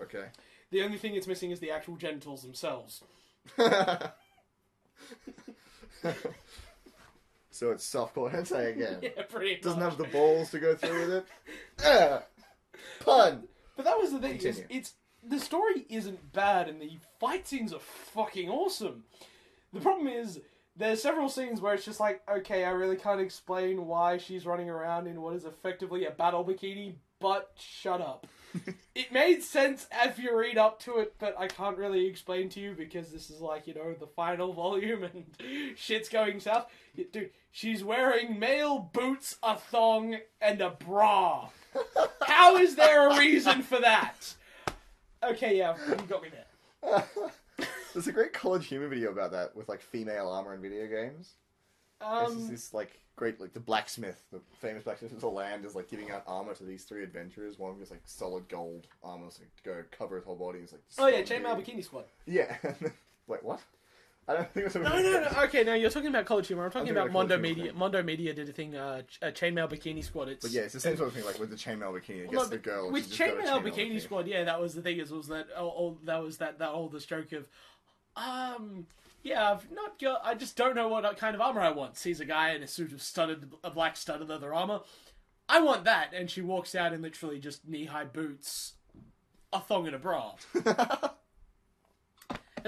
Okay. The only thing it's missing is the actual genitals themselves. So it's softcore hentai again. Yeah, pretty much. Doesn't have the balls to go through with it. Pun! But that was the thing, is Continue. it's the story isn't bad and the fight scenes are fucking awesome. The problem is, there's several scenes where it's just like, okay, I really can't explain why she's running around in what is effectively a battle bikini, but shut up. It made sense if you read up to it, but I can't really explain to you because this is like, the final volume and shit's going south. Dude, she's wearing male boots, a thong, and a bra. How is there a reason for that? Okay, yeah, you got me there. There's a great college humor video about that with female armor in video games. It's just this great the blacksmith, the famous blacksmith of the land, is giving out armor to these three adventurers. One of them is solid gold armor, to go cover his whole body. It's Oh yeah, Chainmail Bikini Squad. Yeah. Wait, what? I don't think it was. No. Okay, no, you're talking about college humor. I'm talking about Mondo college humor Media. thing. Mondo Media did a thing, Chainmail Bikini Squad. But yeah, it's the same sort of thing. With the chainmail bikini, it gets the girl. With she's just got a Chainmail Bikini Squad, yeah, that was the thing. Was that that oldest joke of, yeah, I just don't know what kind of armor I want. Sees a guy in a suit of black studded leather armor. I want that, and she walks out in literally just knee-high boots, a thong and a bra. It's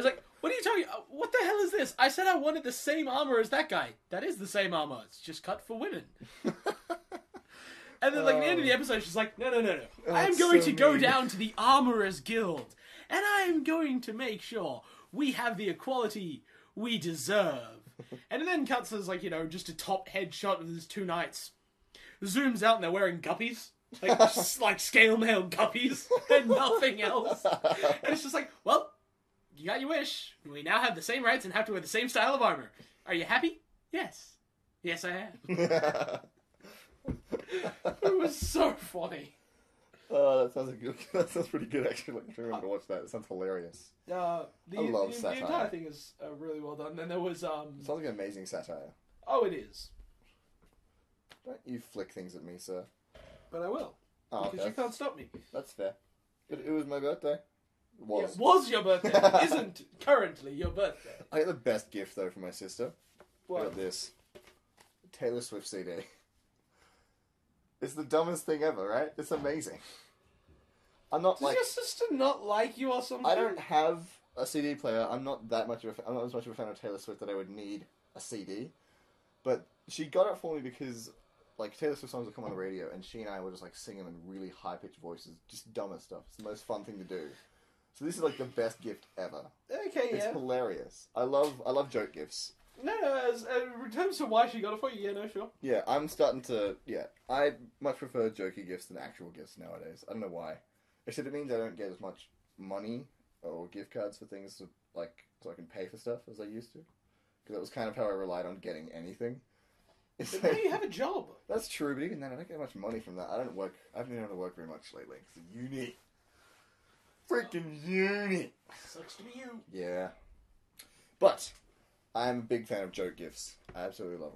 like, what are you talking? What the hell is this? I said I wanted the same armor as that guy. That is the same armor. It's just cut for women. And then, at the end of the episode, she's like, no. I am going to go down to the Armorers Guild, and I am going to make sure we have the equality we deserve. And it then cuts as, just a top headshot of these two knights. Zooms out, and they're wearing guppies. Like scale mail guppies, and nothing else. And it's just like, well, you got your wish. We now have the same rights and have to wear the same style of armor. Are you happy? Yes. Yes, I am. It was so funny. Oh, that sounds pretty good, actually. I remember to watch that. It sounds hilarious. I love satire. The entire thing is really well done. Then there was... It sounds like an amazing satire. Oh, it is. Don't you flick things at me, sir. But I will. Oh, because you can't stop me. That's fair. But it was my birthday. It was. It was your birthday. It isn't currently your birthday. I got the best gift, though, from my sister. What? I got this. Taylor Swift CD. It's the dumbest thing ever, right? It's amazing. I'm not Does your sister not like you or something? I don't have a CD player. I'm not as much of a fan of Taylor Swift that I would need a CD. But she got it for me because Taylor Swift songs would come on the radio, and she and I would just sing them in really high pitched voices, just dumber stuff. It's the most fun thing to do. So this is the best gift ever. Okay, It's yeah. hilarious. I love joke gifts. No, in terms of why she got it for you, yeah, no, sure. Yeah, I'm starting to. Yeah, I much prefer jokey gifts than actual gifts nowadays. I don't know why. Except it means I don't get as much money or gift cards for things so I can pay for stuff as I used to. Because that was kind of how I relied on getting anything. But now you have a job. That's true, but even then, I don't get much money from that. I haven't been able to work very much lately. It's uni. Freaking uni. Sucks to be you. Yeah. But I'm a big fan of joke gifts. I absolutely love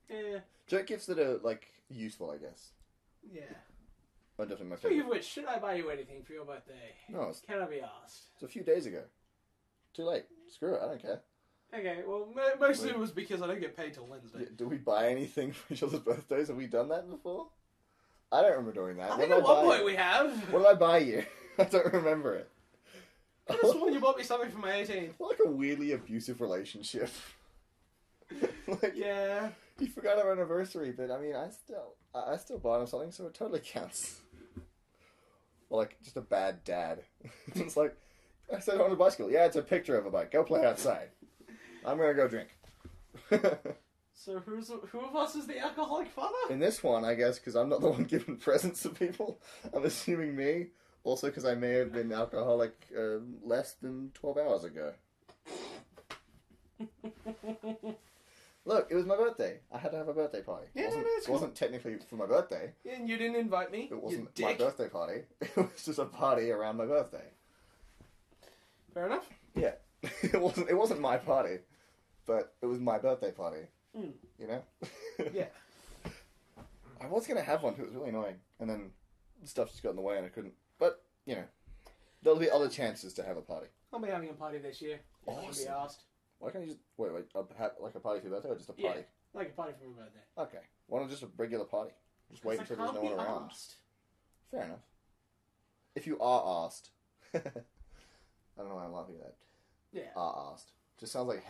them. Yeah. Joke gifts that are, useful, I guess. Yeah. definitely my Speaking favorite. of which, should I buy you anything for your birthday? No, Can I be asked? it's a few days ago. Too late. Screw it, I don't care. Okay, well, most of it was because I don't get paid till Wednesday. Do we buy anything for each other's birthdays? Have we done that before? I don't remember doing that. I think at one point we have. What did I buy you? I don't remember it. I could have sworn you bought me something for my 18th. Like a weirdly abusive relationship. Like, Yeah. you forgot our anniversary, but I mean, I still bought him something, so it totally counts. Or like, just a bad dad. It's like, I said on a bicycle. Yeah, it's a picture of a bike. Go play outside. I'm gonna go drink. So who of us is the alcoholic father? In this one, I guess, because I'm not the one giving presents to people, I'm assuming me. Also, because I may have been alcoholic less than 12 hours ago. Look, it was my birthday. I had to have a birthday party. Yeah, It wasn't technically for my birthday. Yeah, and you didn't invite me. It wasn't you my dick. birthday party. It was just a party around my birthday. Fair enough. Yeah. It wasn't my party, but it was my birthday party. Mm. You know? Yeah. I was going to have one, but it was really annoying. And then stuff just got in the way and I couldn't. But, you know, there'll be other chances to have a party. I'll be having a party this year. If I can be Awesome. asked. Why can't you just... Wait, like a party for your birthday or just a Yeah. party? Like a party for my birthday. Okay. Why not just a regular party? Just wait Because until there's no one around. asked. Fair enough. If you are asked. I don't know why I'm laughing at that. Yeah. Are asked. Just sounds like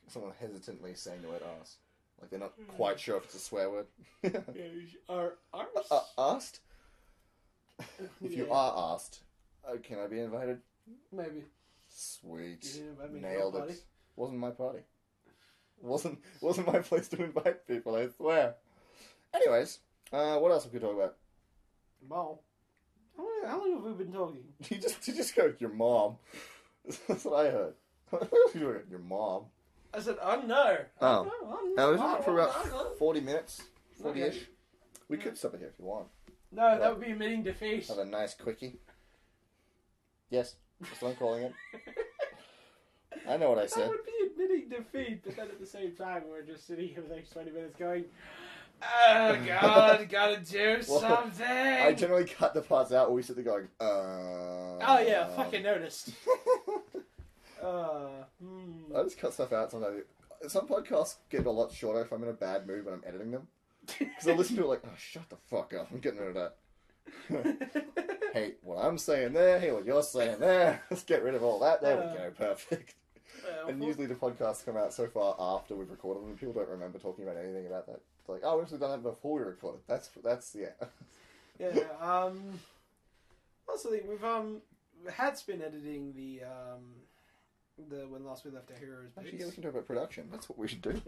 someone hesitantly saying the word asked. Like they're not quite sure if it's a swear word. Are Asked? If you are asked, can I be invited? Maybe. Sweet. You didn't invite me to Nailed your it. party? Wasn't my party. Wasn't my place to invite people, I swear. Anyways, what else we could talk about? Well, how long have we been talking? You just go, your mom. That's what I heard. What else are you doing? Your mom. I said, no. Oh. No, We've been for about 40 minutes. 40-ish. Okay. We could stop it here if you want. No, that would be admitting defeat. Have a nice quickie. Yes, that's what I'm calling it. I know what I That said. would be admitting defeat, but then at the same time, we're just sitting here for the next 20 minutes going, oh god, gotta do Well, something. I generally cut the parts out where we sit there going, Oh yeah, fucking noticed. I just cut stuff out sometimes. Some podcasts get a lot shorter if I'm in a bad mood when I'm editing them. Because I listen to it like, oh, shut the fuck up, I'm getting rid of that. Hey, what I'm saying there, hey, what you're saying there. Let's get rid of all that. There we go, perfect. And usually the podcasts come out so far after we've recorded them, and people don't remember talking about anything about that. It's like, oh, we've actually done that before we recorded. That's yeah. Yeah. Also, we've Had's been editing the When Last We Left Our Heroes. Actually, yeah, we can talk about production. That's what we should do.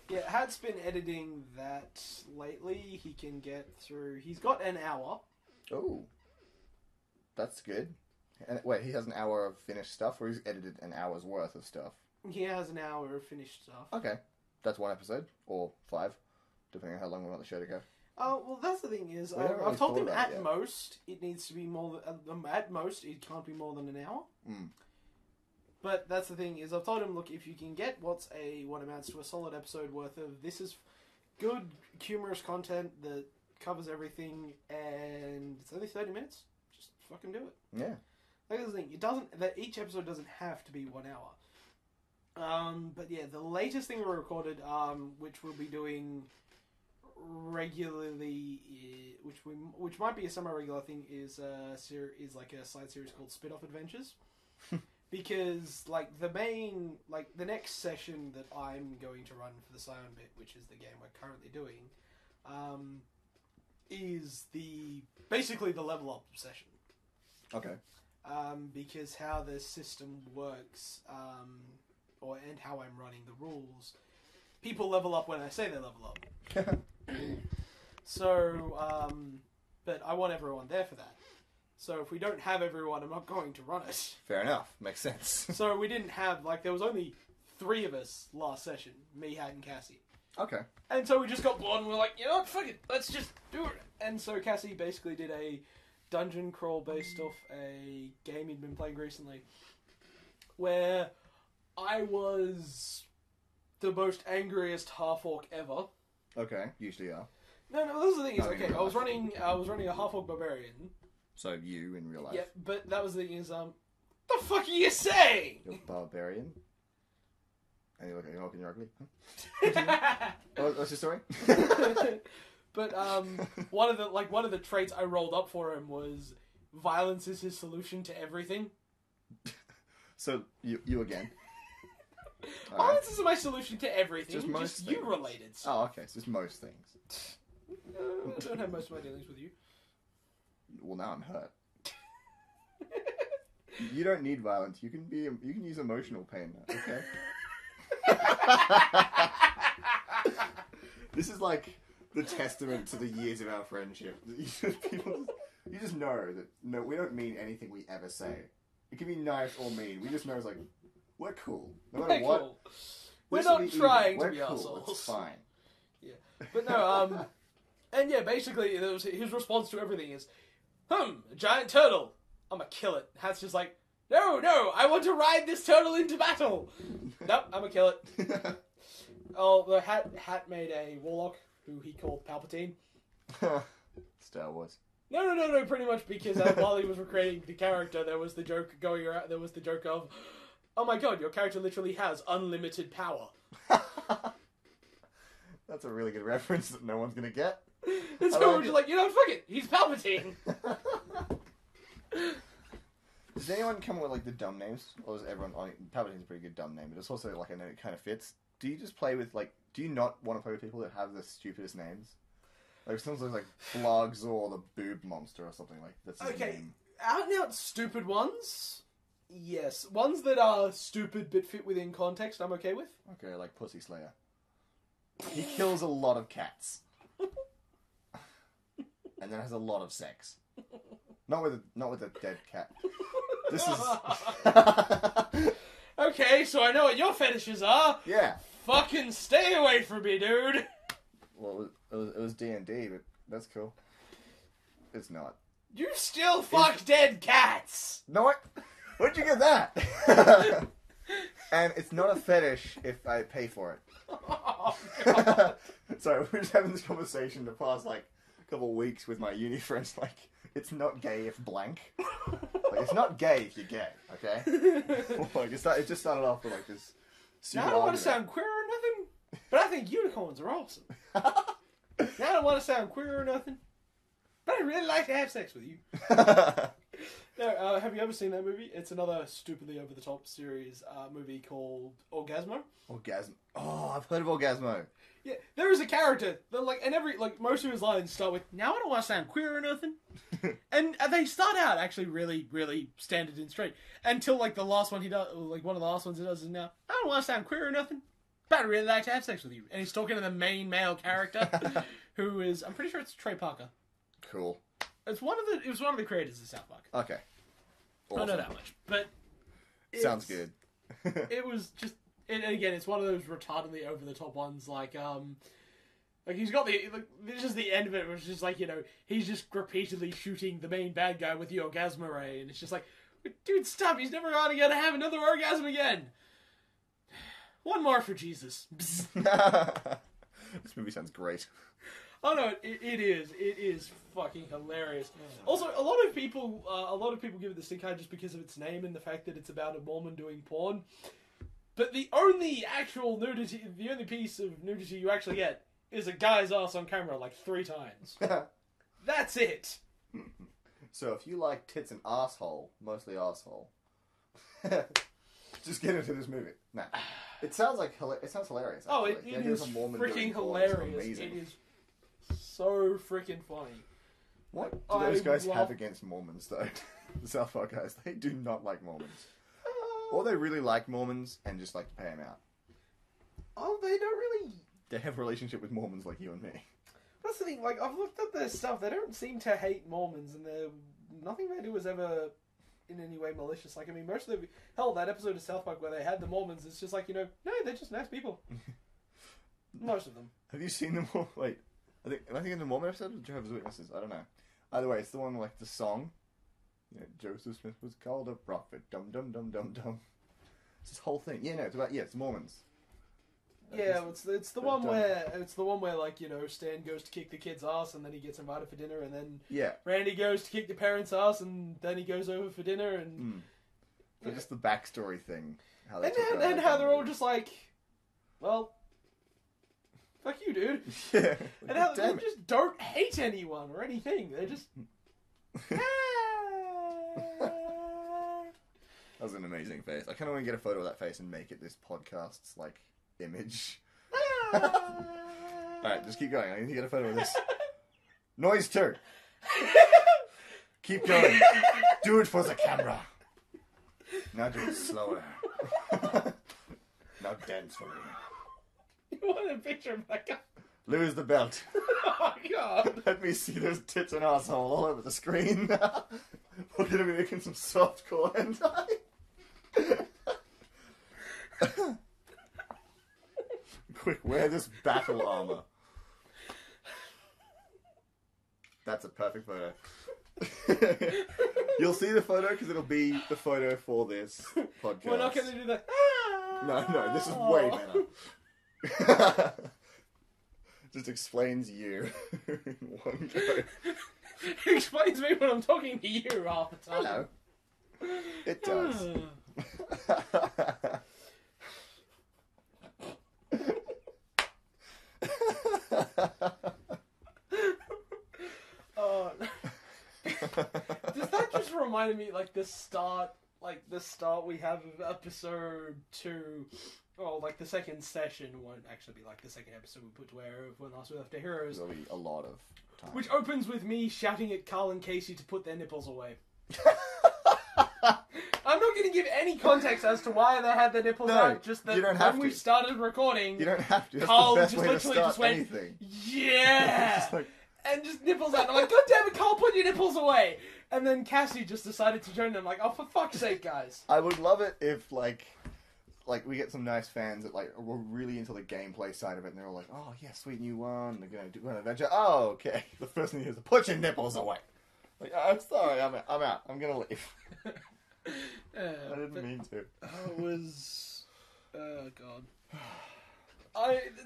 Yeah, Had's been editing that lately. He can get through. He's got an hour. Oh, that's good. And wait, he has an hour of finished stuff, or he's edited an hour's worth of stuff? He has an hour of finished stuff. Okay, that's one episode or 5, depending on how long we want the show to go. Oh, well, that's the thing is, We haven't really I've told him thought about it at yet. most it needs to be more than at most it can't be more than an hour. Mm. But that's the thing is, I've told him, look, if you can get what amounts to a solid episode worth of this is good humorous content that covers everything, and it's only 30 minutes, just fucking do it. Yeah. Like that's the thing, each episode doesn't have to be 1 hour. But yeah, the latest thing we recorded, which we'll be doing regularly, which might be a semi-regular thing, is like a side series called Spin-Off Adventures. Because the next session that I'm going to run for the Scion bit, which is the game we're currently doing, is basically the level up session. Okay. Because how the system works, and how I'm running the rules, people level up when I say they level up. So, but I want everyone there for that. So if we don't have everyone, I'm not going to run it. Fair enough. Makes sense. So we didn't have, there was only 3 of us last session, me, Had, and Cassie. Okay. And so we just got bored and we were like, you know what, fuck it, let's just do it. And so Cassie basically did a dungeon crawl based off a game he'd been playing recently, where I was the most angriest half-orc ever. Okay. Usually are. No, that's the thing. Is No, okay. in real I was running a half-orc barbarian. So you in real life? Yeah, but that was the thing. Is the fuck are you saying? You're a barbarian. And you're looking and you're ugly. Huh? What's your story? But one of the traits I rolled up for him was violence is his solution to everything. So you again. Violence is my solution to everything. Just most you related. Oh, okay. It's just most things. I don't have most of my dealings with you. Well, now I'm hurt. You don't need violence. You can use emotional pain. Okay. This is like the testament to the years of our friendship. You just know that we don't mean anything we ever say. It can be nice or mean. We just know it's like we're cool. No matter what. Cool. We're not trying to be cool. assholes. It's fine. Yeah, but no. And yeah, basically, his response to everything is, a giant turtle. I'm gonna kill it. Hat's just like, no, I want to ride this turtle into battle. Nope, I'm gonna kill it. Oh, the Hat made a warlock who he called Palpatine. Star Wars. No, pretty much because while he was recreating the character, there was the joke going around. There was the joke of, oh my god, your character literally has unlimited power. That's a really good reference that no one's gonna get. And so we're just like, fuck it, he's Palpatine. Does anyone come up with like the dumb names, or does everyone? Palpatine's a pretty good dumb name, but it's also like I know it kind of fits. Do you just play with like? Do you not want to play with people that have the stupidest names? Like something like Blugs or the Boob Monster or something like that's his name. Out and out stupid ones. Yes, ones that are stupid but fit within context. I'm okay with. Okay, like Pussy Slayer. He kills a lot of cats, and then has a lot of sex. Not with a dead cat. This is okay. So I know what your fetishes are. Yeah. Fucking stay away from me, dude. Well, it was D&D, but that's cool. It's not. You still fuck dead cats. No, what? Where'd you get that? And it's not a fetish if I pay for it. Oh, God. Sorry, we were just having this conversation the past like couple of weeks with my uni friends. Like, it's not gay if blank. Like, it's not gay if you're gay. Okay. Like, it just started off with like this. Now I don't want to sound queer or nothing, but I think unicorns are awesome. Now I don't want to sound queer or nothing, but I'd really like to have sex with you. No, have you ever seen that movie? It's another stupidly over-the-top series movie called Orgasmo. Orgasmo. Oh, I've heard of Orgasmo. Yeah, there is a character that and most of his lines start with, now I don't want to sound queer or nothing. and they start out actually really, really standard and straight. Until the last one he does, one of the last ones he does is now, I don't want to sound queer or nothing, but I'd really like to have sex with you. And he's talking to the main male character, who is, I'm pretty sure it's Trey Parker. Cool. It was one of the creators of South Park. Okay. Awesome. I know that much, but sounds good. It was just, and again, it's one of those retardedly over the top ones. He's got this is the end of it, which is just he's just repeatedly shooting the main bad guy with the orgasmo ray, and it's just like, dude, stop! He's never gonna have another orgasm again. One more for Jesus. This movie sounds great. Oh no, it is fucking hilarious. Also, a lot of people give it the stink eye just because of its name and the fact that it's about a Mormon doing porn. But the only actual nudity, the only piece of nudity you actually get is a guy's ass on camera 3 times. That's it. So if you like tits and asshole, mostly asshole, just get into this movie. Nah, it sounds hilarious. Actually. Oh, it is freaking hilarious. It is so freaking funny. What do those guys have against Mormons, though? The South Park guys, they do not like Mormons. Or they really like Mormons and just like to pay them out. Oh, they don't really... They have a relationship with Mormons like you and me. That's the thing, I've looked at their stuff, they don't seem to hate Mormons, and nothing they do is ever in any way malicious. Most of the... Hell, that episode of South Park where they had the Mormons, it's just no, they're just nice people. Most of them. Have you seen them all? Wait, am I thinking the Mormon episode or Jehovah's Witnesses? I don't know. Either way, it's the one the song. Joseph Smith was called a prophet. Dum dum dum dum dum. It's this whole thing. Yeah, no, it's the Mormons. Yeah, it's the one where like, you know, Stan goes to kick the kid's ass and then he gets invited for dinner, and then Randy goes to kick the parents' ass and then he goes over for dinner, and so just the backstory thing, how they're all just like, well, fuck you, dude. Yeah, and how they just don't hate anyone or anything. They're just. That was an amazing face. I kind of want to get a photo of that face and make it this podcast's, like, image. Alright, just keep going. I need to get a photo of this. Noise 2. Keep going. Do it for the camera. Now do it slower. Now dance for me. You want a picture of that guy? Lose the belt. Oh my god. Let me see those tits and asshole all over the screen. We're going to be making some softcore hentai. Quick, wear this battle armor. That's a perfect photo. You'll see the photo because it'll be the photo for this podcast. We're not going to do that. No, this is way better. Just explains you in one go. It explains me when I'm talking to you half the time. Hello. It does. Does that just remind me, like the start we have of episode 2, or like the second session won't actually be like the second episode we put to air of When Last We Left Our Heroes. There'll be a lot of time. Which opens with me shouting at Carl and Casey to put their nipples away. I'm not going to give any context as to why they had their nipples out. Just that when we started recording, you don't have to. That's Carl the best just way to literally start just went, anything. yeah, Just like, and just nipples out. I'm like, God damn it, Carl, put your nipples away. And then Cassie just decided to join them. I'm like, oh, for fuck's sake, guys. I would love it if like we get some nice fans that like were really into the gameplay side of it, and they're all like, oh yeah, sweet new one. They're gonna do an adventure. Oh okay. The first thing is put your nipples away. Like, oh, I'm sorry, I'm out. I'm gonna leave. I didn't mean to. It was... Oh, God.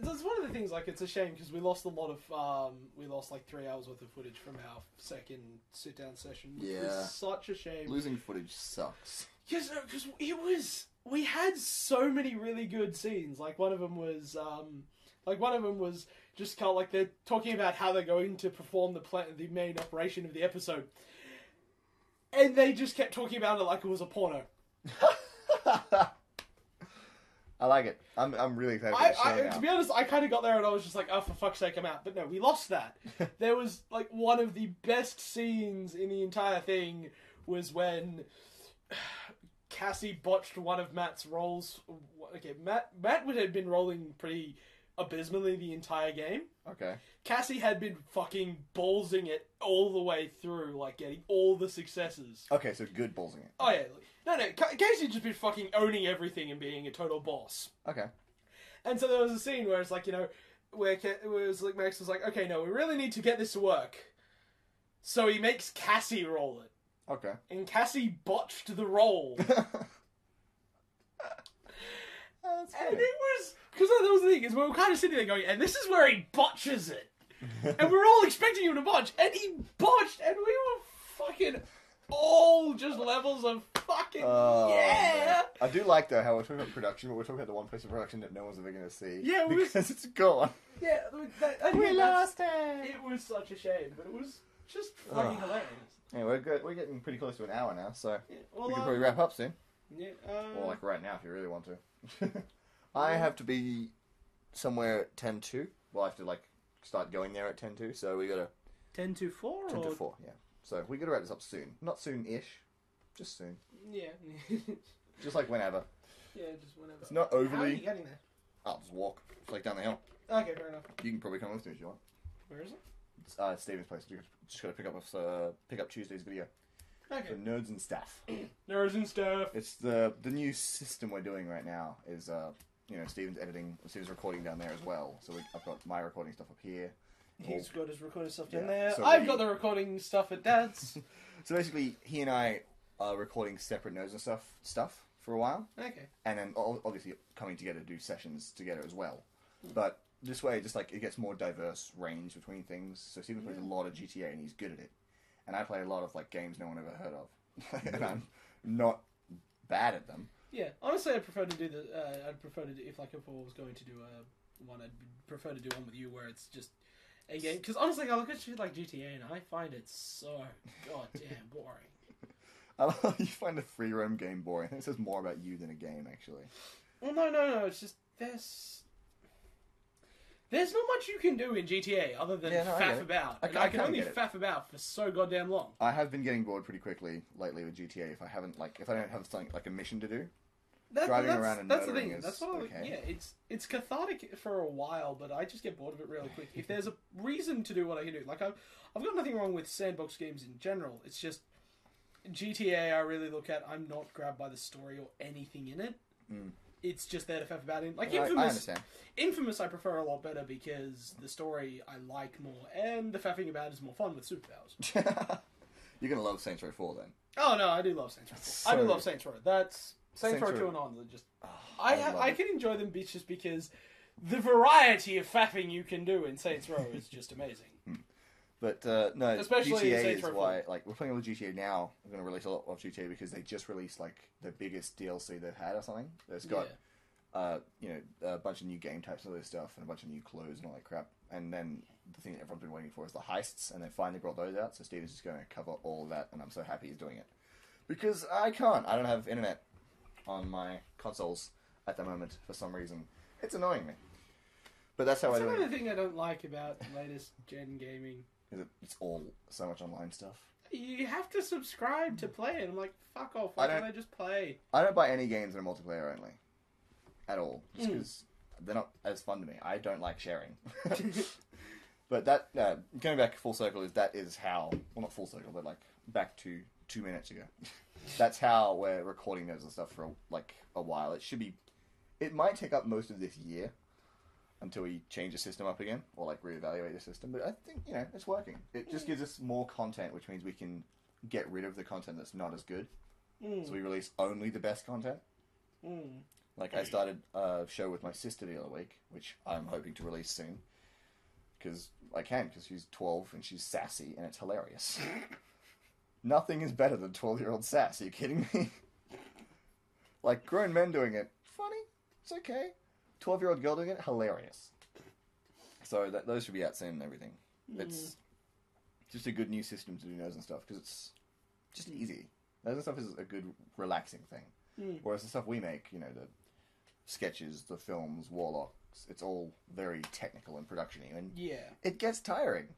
That's one of the things, like, it's a shame, because we lost a lot of... we lost, like, 3 hours worth of footage from our second sit-down session. Which was such a shame. Losing footage sucks. Yes, no, because it was... We had so many really good scenes. Like, one of them was... just kind of like they're talking about how they're going to perform the main operation of the episode. And they just kept talking about it like it was a porno. I like it. I'm really excited for the show now. To be honest, I kind of got there and I was just like, oh, for fuck's sake, I'm out. But no, we lost that. There was, like, one of the best scenes in the entire thing was when Cassie botched one of Matt's rolls. Okay, Matt would have been rolling pretty abysmally the entire game. Okay. Cassie had been fucking ballsing it all the way through, like getting all the successes. Okay, so good ballsing it. Oh yeah, no, Cassie just been fucking owning everything and being a total boss. Okay. And so there was a scene where it's like, you know, where it was like Max was like, okay, no, we really need to get this to work. So he makes Cassie roll it. Okay. And Cassie botched the roll. And it was... Because that was the thing, is we were kind of sitting there going, and this is where he botches it. And we were all expecting him to botch, and he botched, and we were fucking all just levels of fucking yeah. Man. I do like, though, how we're talking about production, but we're talking about the one piece of production that no one's ever going to see. Yeah, because it's gone. Yeah, we lost it. It was such a shame, but it was just fucking hilarious. Yeah, we're getting pretty close to an hour now, so well, we can probably wrap up soon. Yeah, or like right now if you really want to. I have to be somewhere at 10:02. Well, I have to like start going there at 10:02, so we gotta 10 to 4. 10 to 4, yeah. So we gotta wrap this up soon. Not soon-ish, just soon. Yeah. Just like whenever. Yeah, just whenever. It's not overly. How are you getting there? I'll just walk. It's like down the hill. Okay, fair enough. You can probably come with me if you want. Where is it? It's Steven's place. You just gotta pick up Tuesday's video. Okay. For nerds and staff. Nerds and stuff. It's the new system we're doing right now is Steven's recording down there as well. So I've got my recording stuff up here. He's got his recording stuff down there. So I've got the recording stuff at Dad's. So basically, he and I are recording separate nerds and stuff for a while. Okay. And then obviously coming together to do sessions together as well. But this way, just like it gets more diverse range between things. So Steven plays a lot of GTA and he's good at it, and I play a lot of like games no one ever heard of, and I'm not bad at them. Yeah, honestly, I'd prefer to do if I was going to do one, I'd prefer to do one with you where it's just a game. Because honestly, I look at shit like GTA and I find it so goddamn boring. I love you find a free roam game boring. I think it says more about you than a game, actually. Well, no. It's just there's not much you can do in GTA other than faff about. I can only faff about for so goddamn long. I have been getting bored pretty quickly lately with GTA. If I don't have something like a mission to do, driving around and that's the thing. Is that's what okay. It's cathartic for a while, but I just get bored of it really quick. If there's a reason to do what I can do, like I've got nothing wrong with sandbox games in general. It's just GTA. I really look at. I'm not grabbed by the story or anything in it. It's just there to faff about in. Like Infamous, I understand. Infamous I prefer a lot better because the story I like more, and the faffing about is more fun with superpowers. You're gonna love Saints Row 4 then. Oh no, I do love Saints Row 4. I do love Saints Row. That's Saints Row 2 and on. Just I can enjoy them just because the variety of faffing you can do in Saints Row is just amazing. But no, especially GTA Saints is Row why we're playing with GTA now. We're going to release a lot of GTA because they just released like the biggest DLC they've had or something. It's got a bunch of new game types and all this stuff and a bunch of new clothes and all that crap. And then the thing that everyone's been waiting for is the heists, and they finally brought those out. So Steve is just going to cover all of that, and I'm so happy he's doing it because I can't. I don't have internet on my consoles at the moment for some reason. It's annoying me. But that's how I do it. That's another thing I don't like about latest gen gaming. It's all so much online stuff. You have to subscribe to play it. I'm like, fuck off. Why can't I just play? I don't buy any games that are multiplayer only. At all. Just because they're not as fun to me. I don't like sharing. But that, going back full circle, that is how, well not full circle, but like back to 2 minutes ago. That's how we're recording those and stuff for like a while. It might take up most of this year. Until we change the system up again, or like reevaluate the system. But I think, it's working. It just gives us more content, which means we can get rid of the content that's not as good. So we release only the best content. Like I started a show with my sister the other week, which I'm hoping to release soon. Because she's 12 and she's sassy and it's hilarious. Nothing is better than 12-year-old sass, are you kidding me? Like grown men doing it, funny, it's okay. 12-year-old girl doing it, hilarious. So those should be out soon and everything. It's just a good new system to do those and stuff, because it's just easy. Those and stuff is a good, relaxing thing. Whereas the stuff we make, the sketches, the films, Warlocks, it's all very technical and production-y, and it gets tiring.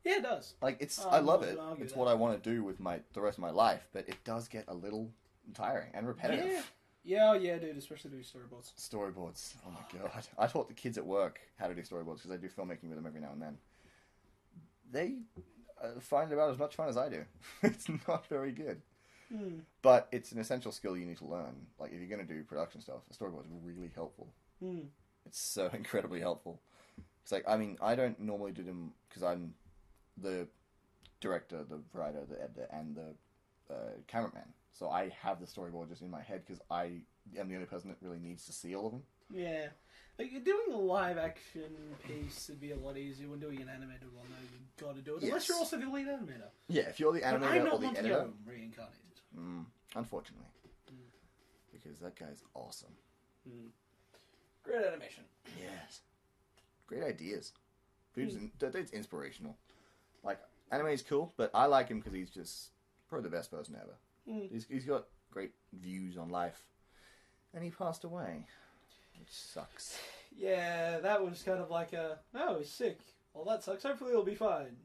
Yeah, it does. Like, I love it. It's what I want to do with the rest of my life, but it does get a little tiring and repetitive. Yeah, dude, especially doing storyboards. Storyboards. Oh my god. I taught the kids at work how to do storyboards because I do filmmaking with them every now and then. They find it about as much fun as I do. It's not very good. But it's an essential skill you need to learn. Like, if you're going to do production stuff, a storyboard is really helpful. It's so incredibly helpful. It's like, I don't normally do them because I'm the director, the writer, the editor, and the cameraman. So I have the storyboard just in my head because I am the only person that really needs to see all of them. Yeah. Like, doing a live action piece would be a lot easier when doing an animated one, though. You've got to do it. Yes. Unless you're also the lead animator. Yeah, if you're the animator or the editor. Reincarnated. Unfortunately. Because that guy's awesome. Great animation. Yes. Great ideas. Dude's inspirational. Like, anime is cool, but I like him because he's just probably the best person ever. He's got great views on life. And he passed away. Which sucks. Yeah, that was kind of like he's sick. Well, that sucks. Hopefully he'll be fine.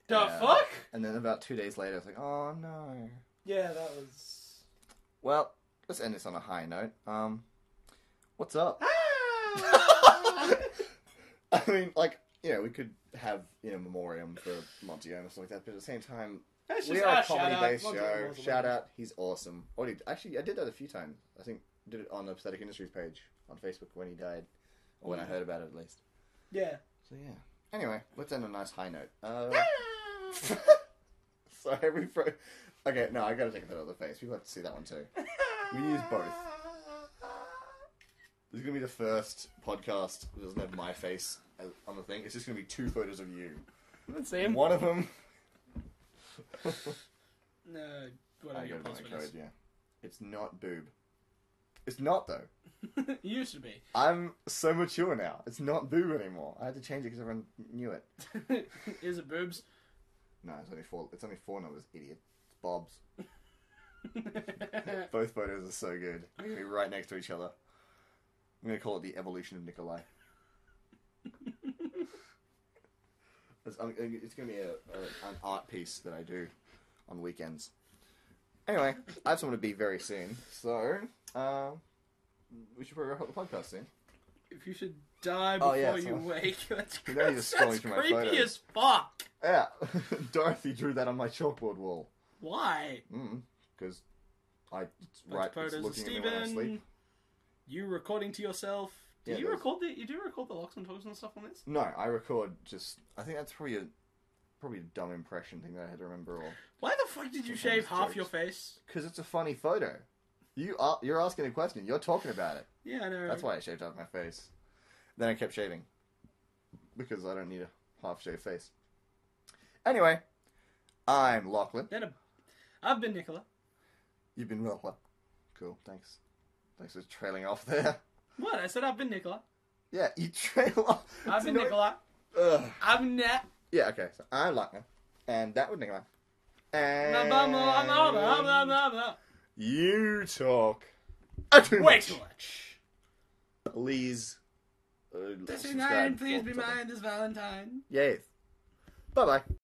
The fuck? And then about 2 days later, it's like, oh no. Yeah, that was... Well, let's end this on a high note. What's up? I mean, like, we could have, memoriam for Monty and stuff like that, but at the same time... We are a comedy-based show. Shout out, he's awesome. Actually, I did that a few times. I think I did it on the Pathetic Industries page on Facebook when he died. Or when I heard about it, at least. Yeah. So, yeah. Anyway, let's end on a nice high note. So every... Okay, no, I gotta take a photo of the face. People have to see that one, too. We use both. This is going to be the first podcast that doesn't have my face on the thing. It's just going to be 2 photos of you. Same. One of them... No, what are your passwords? Yeah. It's not boob. It's not, though. It used to be. I'm so mature now. It's not boob anymore. I had to change it because everyone knew it. Is it boobs? No, it's only 4 numbers, idiot. It's bobs. Both photos are so good. They're going to be right next to each other. I'm going to call it the evolution of Nicolai. It's going to be an art piece that I do on weekends. Anyway, I have someone to be very soon, so we should probably wrap up the podcast soon. If you should die before you wake, that's creepy as fuck. Yeah, Dorothy drew that on my chalkboard wall. Why? Because it's looking at me when I sleep. You recording to yourself. You do record the locks and talks and stuff on this? No, I record just. I think that's probably a dumb impression thing that I had to remember. Or why the fuck did you shave half your face? Because it's a funny photo. You're asking a question. You're talking about it. Yeah, I know. That's why I shaved half my face. Then I kept shaving because I don't need a half-shaved face. Anyway, I'm Lachlan. I've been Nicola. You've been Nicola. Cool. Thanks. Thanks for trailing off there. What? I said I've been Nicola. Yeah, you trail off. I've been Nicola. I'm Nat. Yeah, okay. So I'm Lachlan. And that was Nicola. And... You talk. Way too much. Please. Please be mine this Valentine. Yes. Bye-bye.